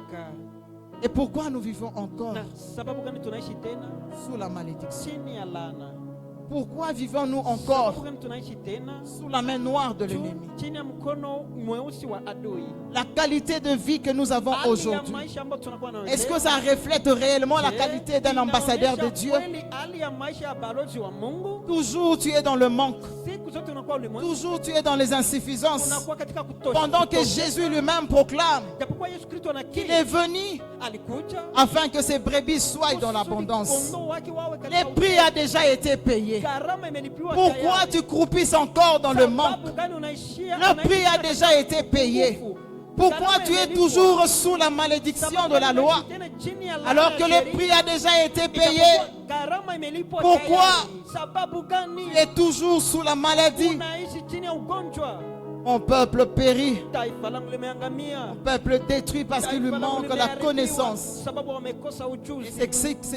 Et pourquoi nous vivons encore Na sababu gani tunaishi tena sous la malédiction? chini ya laana? Pourquoi vivons-nous Sababu encore gani tunaishi tena sous la main noire de l'ennemi? chini ya mkono mweusi wa adui? La qualité de vie que nous avons Hali ya aujourd'hui, maisha ambayo tunakuwa nayo est-ce que leo, ça reflète réellement la je, qualité d'un ambassadeur de inaonyesha Dieu? kweli hali ya maisha ya balozi wa Mungu? Toujours tu es dans le manque. Siku zote unakuwa ulimwengu, Toujours tu es dans les insuffisances. unakuwa katika kutosha. Pendant que Jésus lui-même proclame Japokuwa Yesu Kristo qu'il est anakiri, venu alikuja afin que ses brebis soient dans kusudi l'abondance. kondoo wake wawe katika Le prix a déjà été payé. gharama imelipiwa Pourquoi tayari. tu croupis encore dans le manque? Sababu gani unaishia? Le prix a déjà été payé. Pourquoi tu es toujours sous la malédiction de la loi alors que le prix a déjà été payé? Pourquoi tu es toujours sous la maladie? Mon peuple périt. taifa langu limeangamia, Mon peuple détruit parce qu'il lui taifa langu manque la limeharibiwa connaissance. sababu wamekosa ujuzi,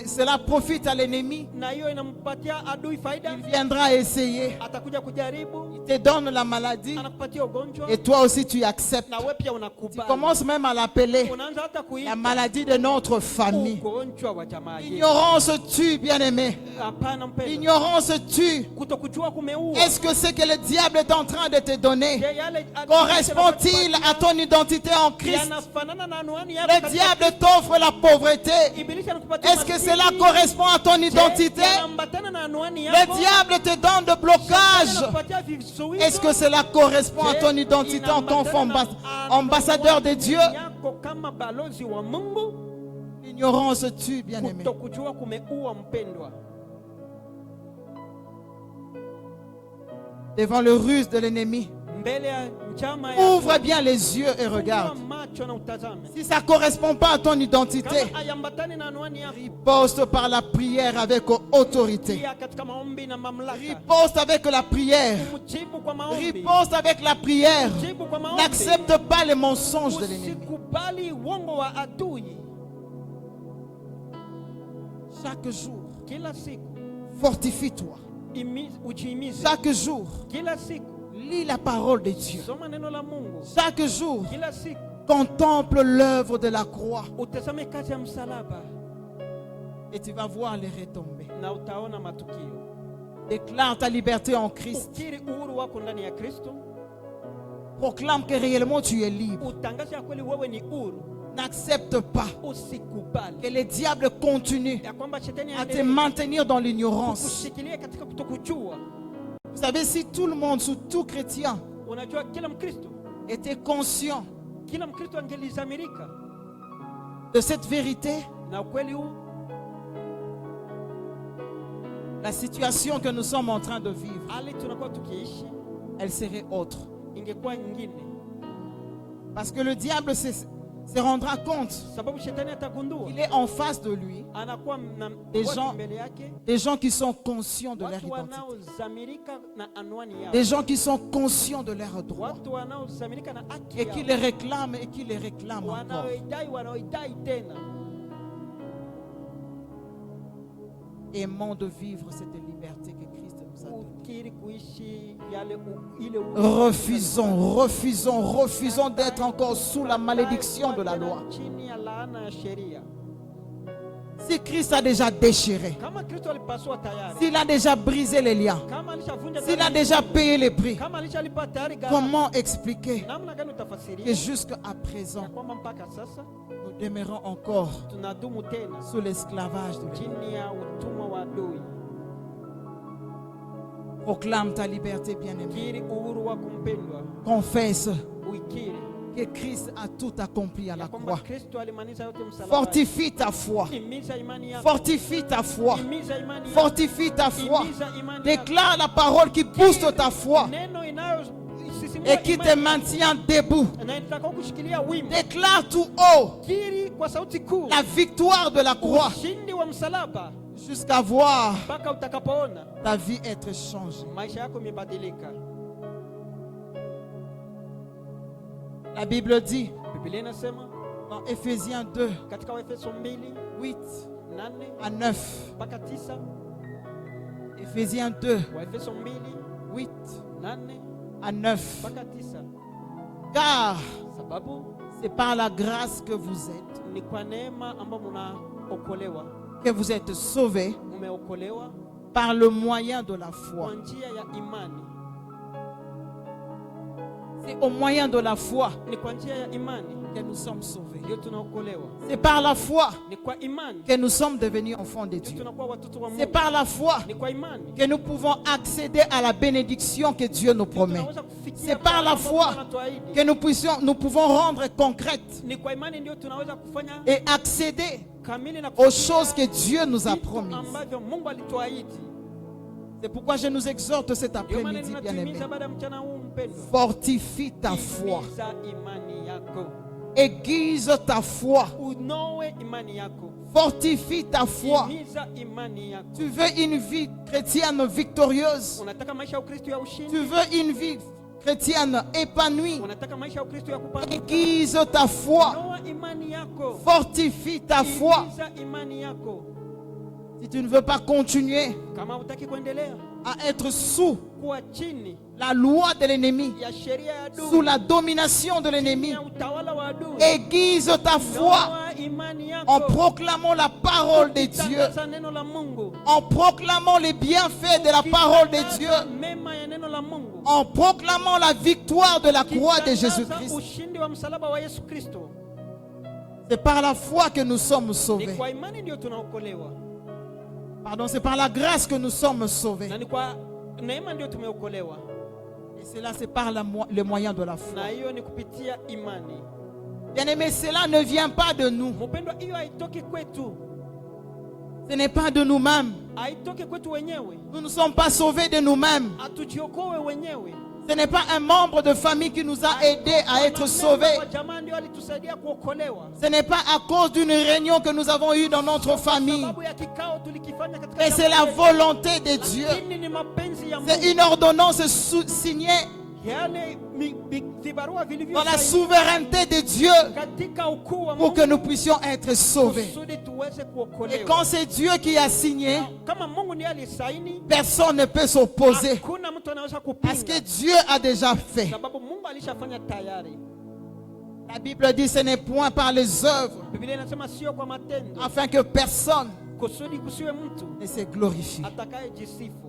Cela profite à l'ennemi. na hiyo inampatia adui faida. Il viendra essayer. Atakuja kujaribu, Il te donne la maladie. anakupatia ugonjwa Et toi aussi tu acceptes. na wewe pia Tu unakubali. commences même à l'appeler Unaanza hata la kuita maladie de notre famille. ugonjwa wa jamaa yetu. L'ignorance tue, bien-aimé. Hapana mpendwa, L'ignorance tue. kutokujua kumeua. Est-ce que ce que le diable est en train de te donner Je, yale adui correspond-il à ton identité en Christ? yanafanana na anwani yako Le katika diable t'offre la pauvreté. Ibilisi anakupatia Est-ce que maskini. cela correspond à ton Je, identité? yanaambatana na anwani Le yako. diable te donne de blocage. Anakupatia vizuizo. Est-ce que cela correspond à ton identité en tant qu'ambassadeur de Dieu? yako kama balozi wa Mungu? L'ignorance tue, bien-aimé. Kutokujua kumeua mpendwa. Devant le ruse de l'ennemi, Mbele ya njama ya ouvre bien les yeux et regarde. fungua macho na utazame. Si ça ne correspond pas à ton identité, Kama hayambatani na anwani yako, riposte par la prière avec autorité. pia katika maombi na mamlaka. Riposte avec la prière. Mjibu kwa maombi. Riposte avec la prière. Mjibu kwa maombi. N'accepte pas les mensonges de l'ennemi. Usikubali uongo wa adui. Chaque jour, Kila siku fortifie-toi. ujiimize. Chaque jour, Kila siku lis la parole de Dieu. soma neno la Mungu. Chaque jour, Kila siku contemple l'œuvre de la croix utazame kazi ya msalaba et tu vas voir les retombées. na utaona matukio. Déclare ta liberté en Christ. Ukiri uhuru wako ndani ya Kristo. Proclame que réellement tu es libre. Utangaze ya kweli wewe ni huru. N'accepte pas Usikubali que le diable continue ya kwamba shetani à te aendelee maintenir dans l'ignorance. kushikilia katika kutokujua. Vous savez, si tout le monde, sous tout chrétien, Unajua kila Mkristo, était conscient kila Mkristo angelizamirika de cette vérité, na ukweli huu, la situation que nous sommes en train de vivre, hali tunakuwa tukiishi elle serait autre. ingekuwa nyingine, Parce que le diable se rendra compte sababu shetani atagundua qu'il est en face de lui anakuwa na Des watu gens- mbele yake, des gens qui sont conscients de leur watu identité, wanaozamirika na anwani yao, des gens qui sont conscients de leurs droits watu wanaozamirika na haki et qui yao, les réclament et qui les réclament encore. wanaoidai tena. Aimons de vivre cette liberté que Christ nous a donnée. Ukiri kuishi yale ile Refusons d'être encore sous la malédiction de la loi. chini ya laana ya sheria. Si Christ a déjà déchiré, Kama Kristo alipasua tayari, s'il a déjà brisé les liens, kama alishavunja s'il a tayari, déjà payé les prix, kama alishalipa tayari gharama, comment expliquer namna gani que utafasiria jusqu'à présent, ya kwamba mpaka sasa nous demeurons encore tunadumu tena sous l'esclavage de l'ennemi? chini ya utumwa wa adui? Proclame ta liberté, bien-aimé. Kiri uhuru wa kumpendwa, Confesse uikiri que Christ a tout accompli à ya la kwamba croix. Kristo alimaliza yote msalabani. Fortifie ta foi. Imiza imani yako, Fortifie ta foi. imiza imani yako, Fortifie ta foi. imiza imani yako. Déclare la parole qui pousse ta foi Neno inayo et qui te maintient debout. na itakao kushikilia wima. Déclare tout haut Kiri kwa sauti kuu la victoire de la croix ushindi wa msalaba jusqu'à voir mpaka utakapoona ta vie être changée. maisha yako imebadilika. La Bible dit Biblia inasema dans Éphésiens 2, katika Waefeso 2:8 à 9. mpaka 9, Éphésiens 2, Waefeso 2:8 à 9. mpaka 9. Car Sababu c'est par la grâce que vous êtes, ni kwa neema ambapo mnaokolewa, que vous êtes sauvés mmeokolewa par le moyen de la foi. kwa njia ya imani. C'est au moyen de la foi Ni kwa njia ya imani que nous sommes sauvés. ndio tunaokolewa. C'est par la foi Ni kwa imani que nous sommes devenus enfants de ndio Dieu. tunakuwa watoto wa C'est Mungu. par la foi Ni kwa imani que nous pouvons accéder à la bénédiction que Dieu nous promet. tunaweza kufikia C'est par la pale ambapo foi anatuahidi. que nous pouvons rendre concrète Ni kwa imani ndio tunaweza kufanya et accéder kamili na aux kufikia choses que Dieu nous a vitu promises. ambavyo Mungu alituahidi. C'est pourquoi je nous exhorte cet Ndio maana après-midi, bien-aimés. ninatuhimiza baada ya mchana huu mpendwa, Fortifie ta foi. himiza imani yako, Aiguise ta foi. unoe imani yako, Fortifie ta foi. himiza imani yako. Tu veux une vie chrétienne victorieuse. Unataka maisha ya Ukristo ya Tu ushindi, veux une vie chrétienne épanouie, unataka maisha ya Ukristo ya kupanuka, aiguise ta foi, noa imani yako, fortifie ta foi. imiza imani yako. Si tu ne veux pas continuer Kama hutaki kuendelea à être sous kuwa chini la loi de l'ennemi, ya sheria ya adui, sous la domination de l'ennemi, ya utawala wa adui, aiguise ta foi noa imani yako, en proclamant la parole de Dieu, ukitangaza neno la Mungu, en proclamant les bienfaits de la parole de Dieu, mema ya neno la Mungu, en proclamant la victoire de la croix de ukitangaza Jésus-Christ. ushindi wa msalaba wa Yesu Kristo. C'est par la foi que nous sommes Ni sauvés. kwa imani ndio tunaokolewa, Pardon, c'est par la grâce que nous sommes sauvés. na ni kwa neema ndio tumeokolewa, Et cela, c'est par le moyen de la foi. na hiyo ni kupitia imani. Bien-aimés, cela ne vient pas de nous. Mpendwa, hiyo haitoki kwetu, Ce n'est pas de nous-mêmes. haitoki kwetu wenyewe, Nous ne sommes pas sauvés de nous-mêmes. hatujiokoe wenyewe. Ce n'est pas un membre de famille qui nous a aidés à être sauvés. Kwa jamaa ndio alitusaidia kuokolewa, Ce n'est pas à cause d'une réunion que nous avons eue dans notre famille. sababu ya kikao tulikifanya katika Mais c'est jamaa la yetu. volonté de Dieu. Lakini ni mapenzi ya C'est Mungu, une ordonnance signée yale vibarua vilivyo dans la sahihi souveraineté de Dieu katika ukuu wa pour que Mungu nous puissions être sauvés. kusudi tuweze Et kuokolewa. quand c'est Dieu qui a signé, Kama Mungu ndiye alisaini, personne ne peut s'opposer. hakuna mtu anaweza Parce que kupinga, Dieu a déjà fait. sababu Mungu alishafanya tayari. La Bible dit ce n'est point par les œuvres Biblia inasema sio kwa matendo, afin que personne kusudi kusiwe mtu ne se glorifie. atakayejisifu.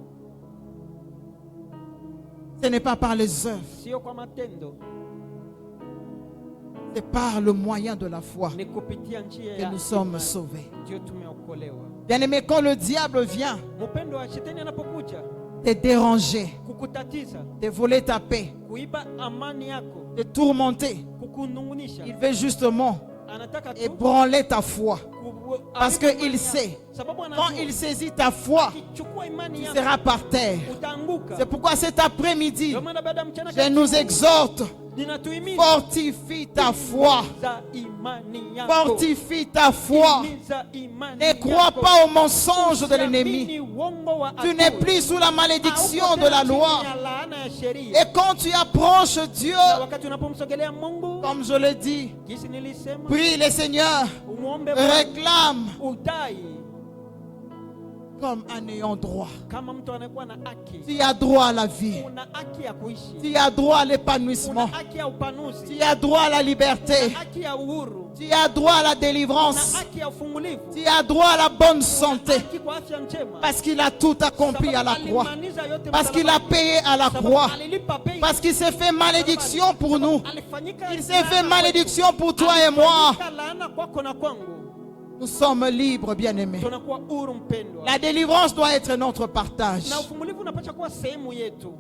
Ce n'est pas par les œuvres, Sio kwa matendo, c'est par le moyen de la foi ni kupitia njia que ya nous sommes imani sauvés. ndio tumeokolewa. Bien-aimé, quand le diable vient Mpendo wa shetani anapokuja te déranger, kukutatiza, te voler ta paix, kuiba amani yako, te tourmenter, kukunungunisha, il veut justement anataka tu ébranler ta foi. Parce qu'il sait, sababu quand anajua il saisit ta foi, akichukua imani tu yako seras par terre. utaanguka. C'est pourquoi cet après-midi, Ndio maana baada ya mchana je nous exhorte, ninatuhimiza fortifie ta foi. za imani yako. Fortifie ta foi. Himiza imani Ne crois yako. pas aux mensonges de l'ennemi. Usiamini uongo wa Tu n'es adui. plus sous la malédiction Hauko de la tena chini loi. ya laana ya sheria. Et quand tu approches Dieu, Na wakati unapomsogelea Mungu, comme je l'ai dit, jinsi nilisema, prie le Seigneur, umuombe Bwana, réclame udai comme en ayant droit. kama mtu anakuwa na haki. Tu as droit à la vie. Una haki ya kuishi, Tu as droit à una l'épanouissement. haki ya upanuzi, Tu as droit à la liberté. una haki ya uhuru, Tu as droit à la una délivrance. haki ya ufungulivu, Tu as droit à la bonne santé. haki kwa afya njema. Parce qu'il a tout accompli à la croix. Alimaliza yote Parce qu'il a msalabani. payé à la Sababu croix. alilipa bei. Parce qu'il s'est fait malédiction pour nous. Alifanyika Il s'est fait laana malédiction pour kwetu. toi et moi. Alifanyika laana kwako na kwangu. Nous sommes libres, bien-aimés. Tunakuwa huru mpendwa. La délivrance doit être notre partage. Na ufungulivu unapaswa kuwa sehemu yetu.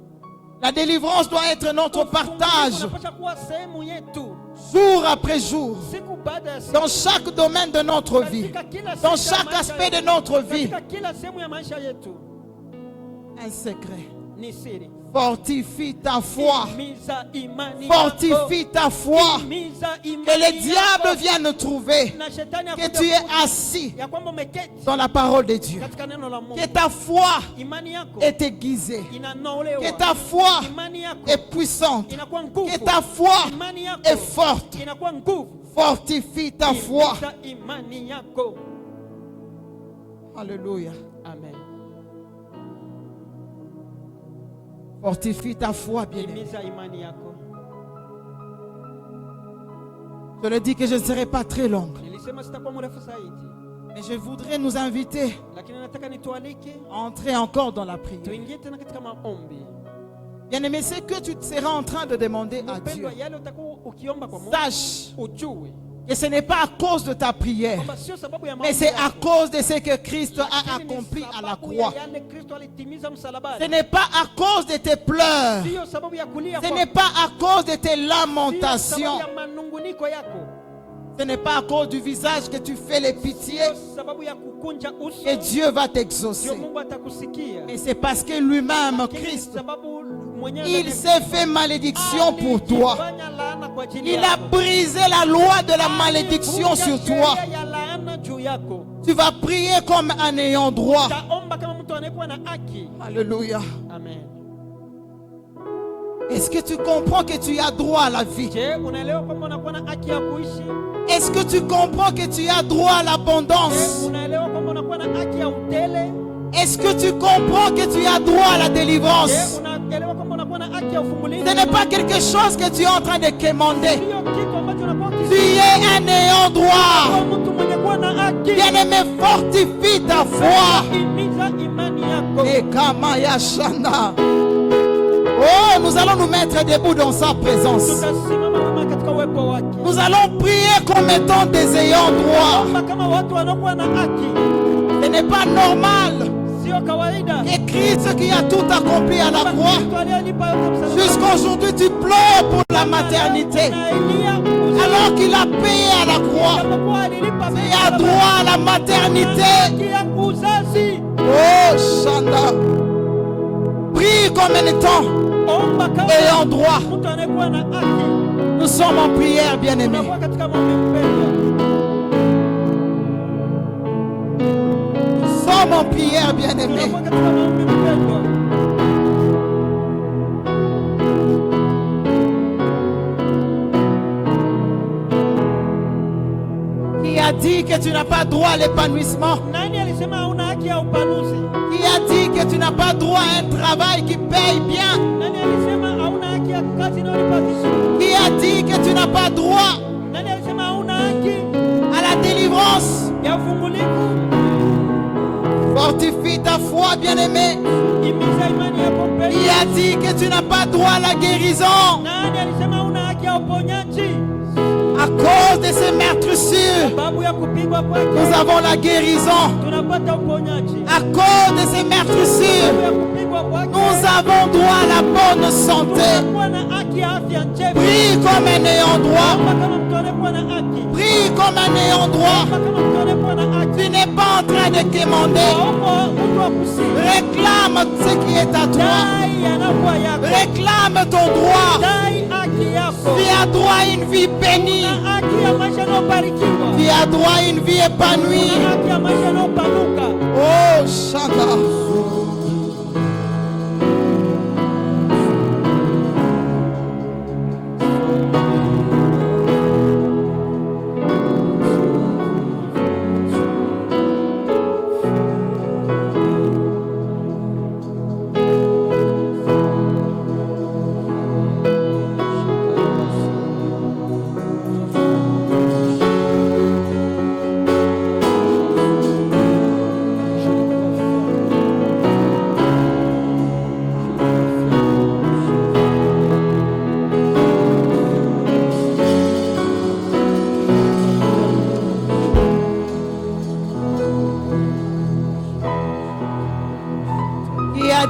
La délivrance doit être notre Ufungulivu partage unapaswa kuwa sehemu yetu. jour après jour. Siku baada ya siku. Dans chaque domaine de notre vie. Katika kila Dans sekta ya chaque maisha aspect de yetu. notre vie. Katika kila sehemu ya maisha yetu. Un secret. Ni siri. Fortifie ta foi. Himiza imani Fortifie yako. ta foi. Himiza imani Que le yako. diable vienne trouver Na shetani que akuja tu es kukuta assis ya kwamba umeketi dans la parole de Dieu. katika neno la Mungu. Que ta foi Imani yako est aiguisée. inanolewa. Que ta foi Imani yako est puissante. inakuwa nguvu. Que ta foi Imani yako est forte. inakuwa nguvu. Fortifie ta foi. Himiza imani yako. Alléluia. Amen. Fortifie ta foi, bien-aimé. Himiza imani yako. Je le dis que je ne serai pas très longue. Nilisema sitakuwa mrefu zaidi, Mais je voudrais nous inviter lakini nataka nitualike à entrer encore dans la prière. tuingie tena katika maombi. Bien-aimé, c'est que tu seras en train de demander à Dieu. Mpendwa, yale utakuwa ukiomba kwa Mungu Sache ujue que ce n'est pas à cause de ta prière, kwamba sio sababu ya mais maombi c'est à yako, cause de ce que Christ a lakini ni accompli à la sababu croix. ya yale Kristo alitimiza Ce msalabani. n'est pas à cause de tes pleurs. Sio sababu ya kulia Ce kwako. n'est pas à cause de tes Sio sababu lamentations. ya manunguniko yako. Ce n'est pas à cause du visage que tu fais les pitiés Sio sababu ya kukunja uso. que Dieu va Ndio t'exaucer. Mungu atakusikia. Mais c'est parce que lui-même, Lakini Christ, sababu mwenyewe il s'est fait malédiction pour toi. alijifanya laana kwa ajili Il a yako. brisé la loi de la malédiction Alivunja sur toi. sheria ya laana juu yako. Tu vas prier comme en ayant droit. Taomba kama mtu anayekuwa na haki. Alléluia. Amen. Est-ce que tu comprends que tu as droit à la vie? Je, unaelewa kwamba unakuwa na haki ya kuishi? Est-ce que tu comprends que tu as droit à l'abondance? Je, unaelewa kwamba unakuwa na haki ya utele? Est-ce que tu comprends que tu as droit à la délivrance? Je, unaelewa kwamba unakuwa na haki ya ufungulivu? Ce n'est pas quelque chose que tu es en train de quémander. Sio kitu ambacho unakuwa Tu es un ayant droit. kwa mtu mwenye kuwa na haki. Bien-aimé, fortifie ta foi. Himiza imani yako. Et kama ya shanda. Oh, nous allons nous mettre debout dans sa présence. Tutasimama kama katika uwepo wake. Nous allons prier comme étant des ayants droit. Omba kama watu wanakuwa na haki. Ce n'est pas normal Sio kawaida. que Christ qui a tout accompli à la croix, Kristo aliyelipa yote msalabani. jusqu'à aujourd'hui tu pleures pour la maternité, alors qu'il a payé à la croix. Tu as droit à la maternité. Oh, Shanda. Prie comme un étant ayant droit. Nous sommes en prière, bien-aimés. Nous sommes en prière, bien-aimés. Qui a dit que tu n'as pas droit à l'épanouissement? Qui a dit que tu n'as pas droit à un travail qui paye bien? Qui a dit que tu n'as pas droit à la délivrance? Fortifie ta foi, bien-aimé. Qui a dit que tu n'as pas droit à la guérison? À cause de ces meurtrissures, nous avons la guérison. À cause de ces meurtrissures, nous avons droit à la bonne santé. Prie comme un ayant droit. Prie comme un ayant droit. Tu n'es pas en train de quémander. Réclame ce qui est à toi. Réclame ton droit. Tu as droit à une vie bénie. Tu as droit à une vie épanouie. Oh, Shanda.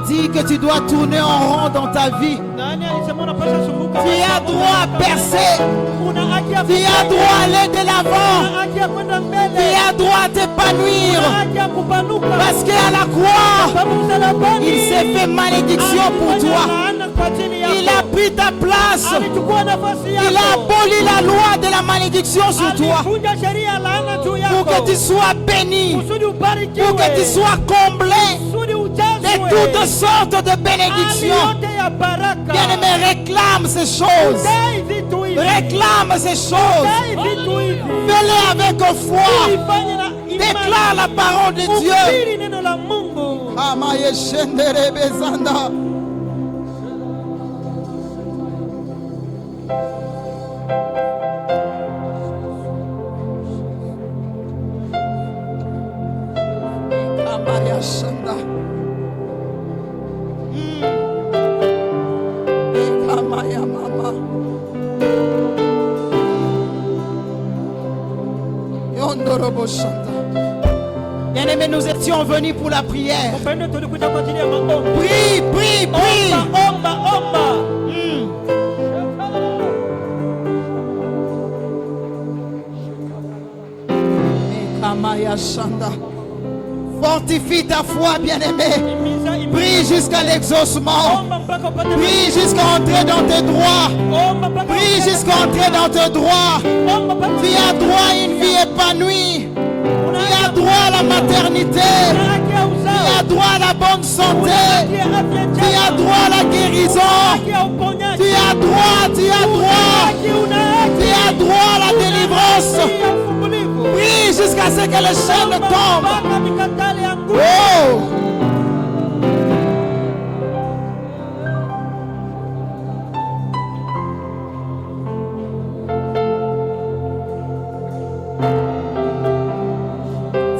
Dit que tu dois tourner en rond dans ta vie. Tu as droit à percer. Tu as droit à aller de l'avant. Tu as droit à t'épanouir. Parce qu'à la croix, il s'est fait malédiction pour toi. Il a pris ta place. Il a aboli la loi de la malédiction sur toi. Pour que tu sois béni. Pour que tu sois comblé de toutes sortes de bénédictions. Bien-aimé, réclame ces choses. Réclame ces choses. Fais-les avec foi. Déclare la parole de Dieu. Amaye shendere bezanda. Amaya shanda. Amaya mama. Yondorobo shanda. Bien-aimés, nous étions venus pour la prière. Prie, prie, prie. Amaya shanda. Fortifie ta foi, bien-aimé. Prie jusqu'à l'exaucement. Prie jusqu'à entrer dans tes droits. Prie jusqu'à entrer dans tes droits. Tu as droit à une vie épanouie. Tu as droit à la maternité. Tu as droit à la bonne santé. Tu as droit à la guérison. Tu as droit, tu as droit. Tu as droit à la délivrance. Prie jusqu'à ce que les chaînes tombent. Oh!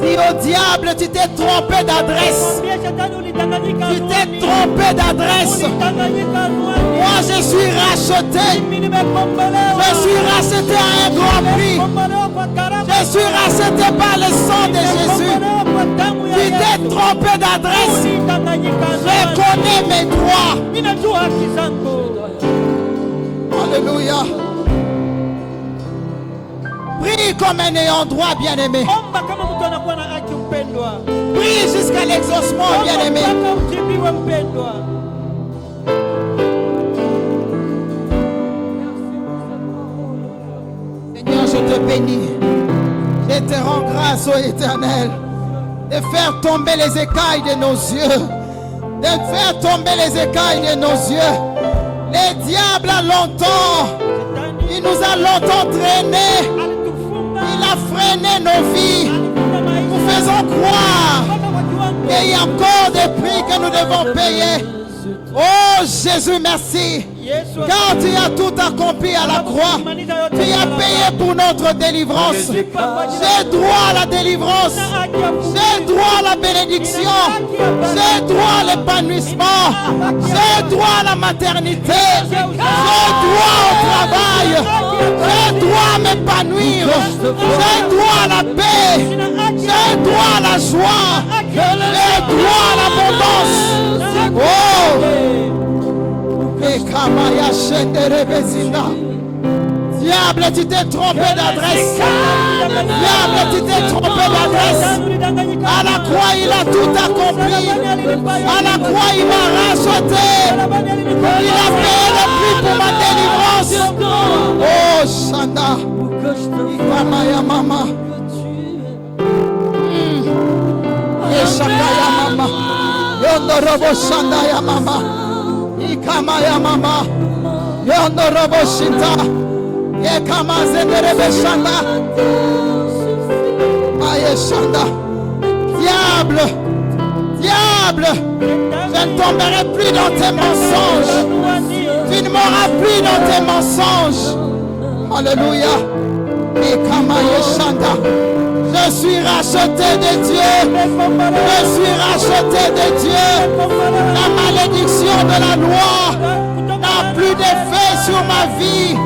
Dis au diable, tu t'es trompé d'adresse. Tu t'es trompé d'adresse. Moi, je suis racheté. Je suis racheté à un grand prix. Je suis racheté par le sang de Jésus. Tu t'es trompé d'adresse. Je connais mes droits. Alléluia. Prie comme un ayant droit, bien-aimé. Prie jusqu'à l'exaucement, bien-aimé. Seigneur, je te bénis. Je te rends grâce, ô Éternel, de faire tomber les écailles de nos yeux. De faire tomber les écailles de nos yeux. Le diable a longtemps, il nous a longtemps traînés. Il a freiné nos vies. Nous faisons croire qu'il y a encore des prix que nous devons payer. Oh Jésus, merci. Car tu as tout accompli à la croix. Tu as payé pour notre délivrance. J'ai droit à la délivrance. J'ai droit à la bénédiction. J'ai droit à l'épanouissement. J'ai droit à la maternité. J'ai droit au travail. J'ai droit à m'épanouir. J'ai droit à la paix. J'ai droit à la joie. J'ai droit à l'abondance. Oh! Diable, tu t'es trompé d'adresse. Diable, tu t'es trompé d'adresse. À la croix, il a tout accompli. À la croix, il m'a racheté. Il a payé le prix pour ma délivrance. Oh, Shanda. Ikamaya mama. Yeshakaya mama. Yondorobo Shanda ya mama. Ikama ya mama, yondo robo shita, yekama zenderebe shanda, aye shanda. Diable, diable, je ne tomberai plus dans tes mensonges. Tu ne m'auras plus dans tes mensonges. Alléluia. Ikama ye shanda. Je suis racheté de Dieu. Je suis racheté de Dieu. La malédiction de la loi n'a plus d'effet sur ma vie.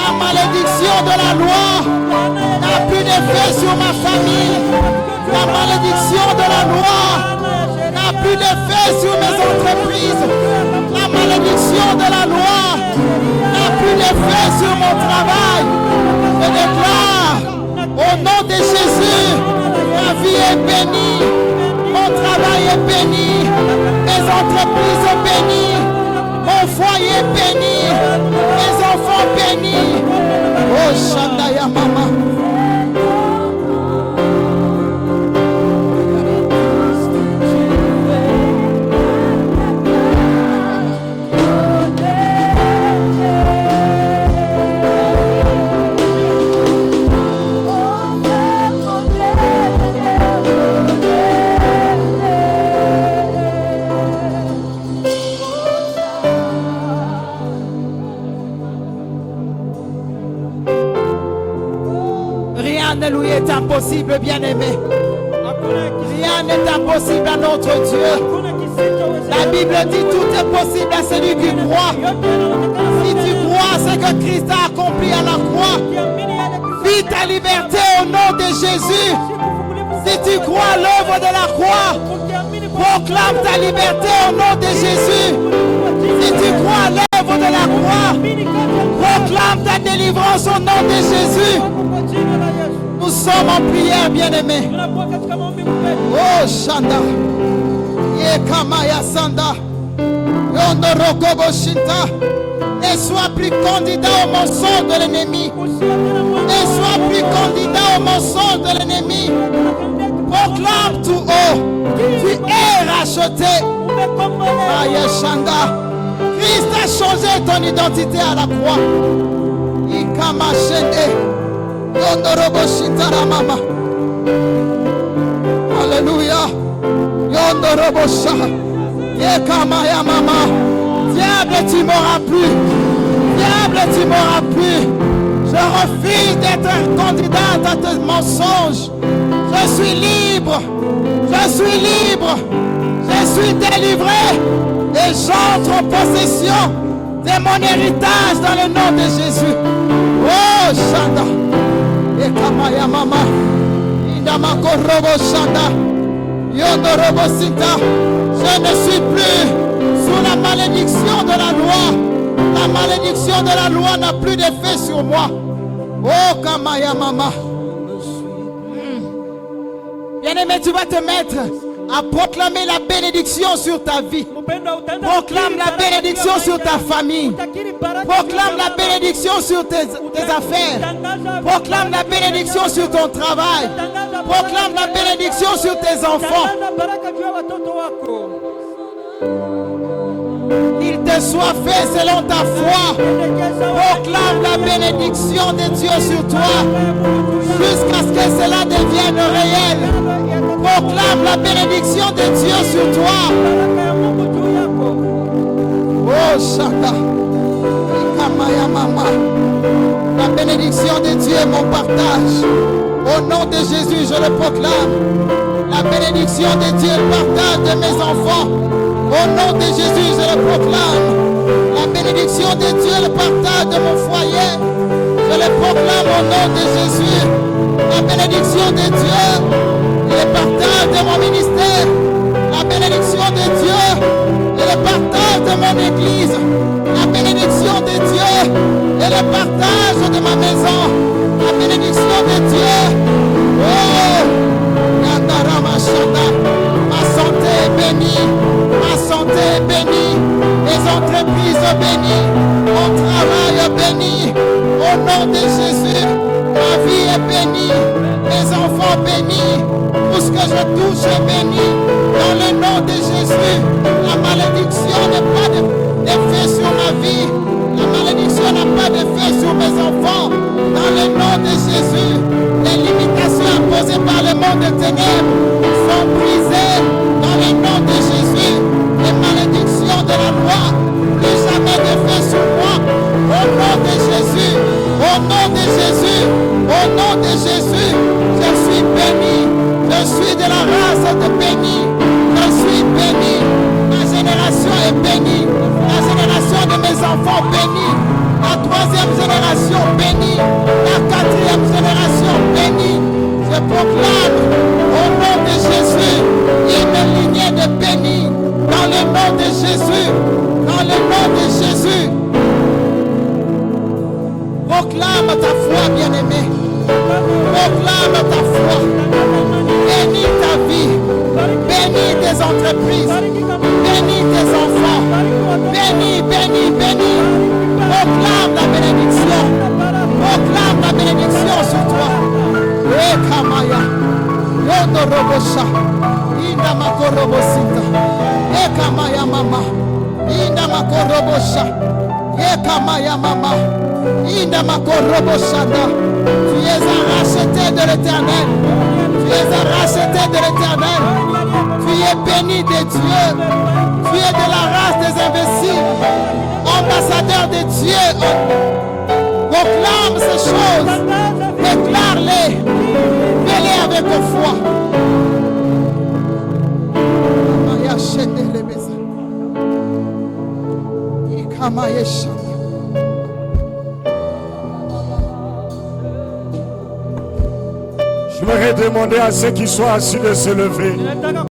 La malédiction de la loi n'a plus d'effet sur ma famille. La malédiction de la loi n'a plus d'effet sur mes entreprises. La malédiction de la loi n'a plus d'effet sur mon travail. Je déclare au nom de Jésus, ma vie est bénie, mon travail est béni, mes entreprises sont bénies, mon foyer est béni, mes enfants bénis. Oh Shandaya Mama. Ne lui est impossible, bien-aimé. Rien n'est impossible à notre Dieu. La Bible dit tout est possible à celui qui croit. Si tu crois ce que Christ a accompli à la croix, vis ta liberté au nom de Jésus. Si tu crois à l'œuvre de la croix, proclame ta liberté au nom de Jésus. Si tu crois à l'œuvre de la croix, proclame ta délivrance au nom de Jésus. Nous sommes en prière, bien-aimés. Oh, Shanda. Yekamaya Sanda. Yondorokobo Shinta. Ne sois plus candidat au mensonge de l'ennemi. Ne sois plus candidat au mensonge de l'ennemi. Proclame tout haut. Tu es racheté. Aye Shanda. Christ a changé ton identité à la croix. Alléluia. Diable, tu m'auras plus. Diable, tu m'auras plus. Je refuse d'être candidate à tes mensonges. Je suis libre. Je suis libre. Je suis délivré. Et j'entre en possession de mon héritage dans le nom de Jésus. Oh, Shanda. Et Kamaya Mama. Indamako Robo Shanda. Yondorobo Sita. Je ne suis plus sous la malédiction de la loi. La malédiction de la loi n'a plus d'effet sur moi. Oh, Kamaya Mama. Bien-aimé, tu vas te mettre à proclamer la bénédiction sur ta vie. Proclame la bénédiction sur ta famille. Proclame la bénédiction sur tes affaires. Proclame la bénédiction sur ton travail. Proclame la bénédiction sur tes enfants. Il te soit fait selon ta foi. Proclame la bénédiction de Dieu sur toi jusqu'à ce que cela devienne réel. Proclame la bénédiction de Dieu sur toi. Oh Shaka. Kamaya Mama. La bénédiction de Dieu est mon partage. Au nom de Jésus, je le proclame. La bénédiction de Dieu est le partage de mes enfants. Au nom de Jésus, je le proclame. La bénédiction de Dieu est le partage de mon foyer. Je le proclame au nom de Jésus. La bénédiction de Dieu est le partage de mon ministère. La bénédiction de Dieu est le partage de mon église. La bénédiction de Dieu est le partage de ma maison. La bénédiction de Dieu. Oh, Yandarama Shanda. Ma santé est bénie. Ma santé est bénie. Mes entreprises bénies. Mon travail est béni. Au nom de Jésus, ma vie est bénie. Mes enfants bénis. Tout ce que je touche est béni. Dans le nom de Jésus, la malédiction n'a pas d'effet sur ma vie. La malédiction n'a pas d'effet sur mes enfants. Dans le nom de Jésus, les limitations imposées par le monde des ténèbres sont brisées. Dans le nom de Jésus, les malédictions de la loi, plus jamais d'effet sur moi. Au nom de Jésus, au nom de Jésus, au nom de Jésus, je suis béni. Je suis de la race de béni. Je suis béni. Ma génération est bénie. La génération de mes enfants bénie. La troisième génération bénie. La quatrième génération bénie. Je proclame au nom de Jésus une lignée de bénis. Dans le nom de Jésus. Dans le nom de Jésus. Proclame ta foi, bien-aimé. Proclame ta foi. Bénis ta vie. Bénis tes entreprises. Bénis tes enfants. Bénis, bénis, bénis. Proclame la bénédiction. Proclame la bénédiction sur toi. Ekamaya. Yondorobosha. Indamakorobosita. Ekamaya mama. Indamakorobocha. Ekamaya mama. Indamakorobosha. Tu es un racheté de l'Éternel. Tu es un racheté de l'Éternel. Tu es béni de Dieu. Tu es de la race des imbéciles. Ambassadeur de Dieu. Proclame ces choses. Déclare-les. Fais-les avec foi. Je voudrais demander à ceux qui sont assis de se lever.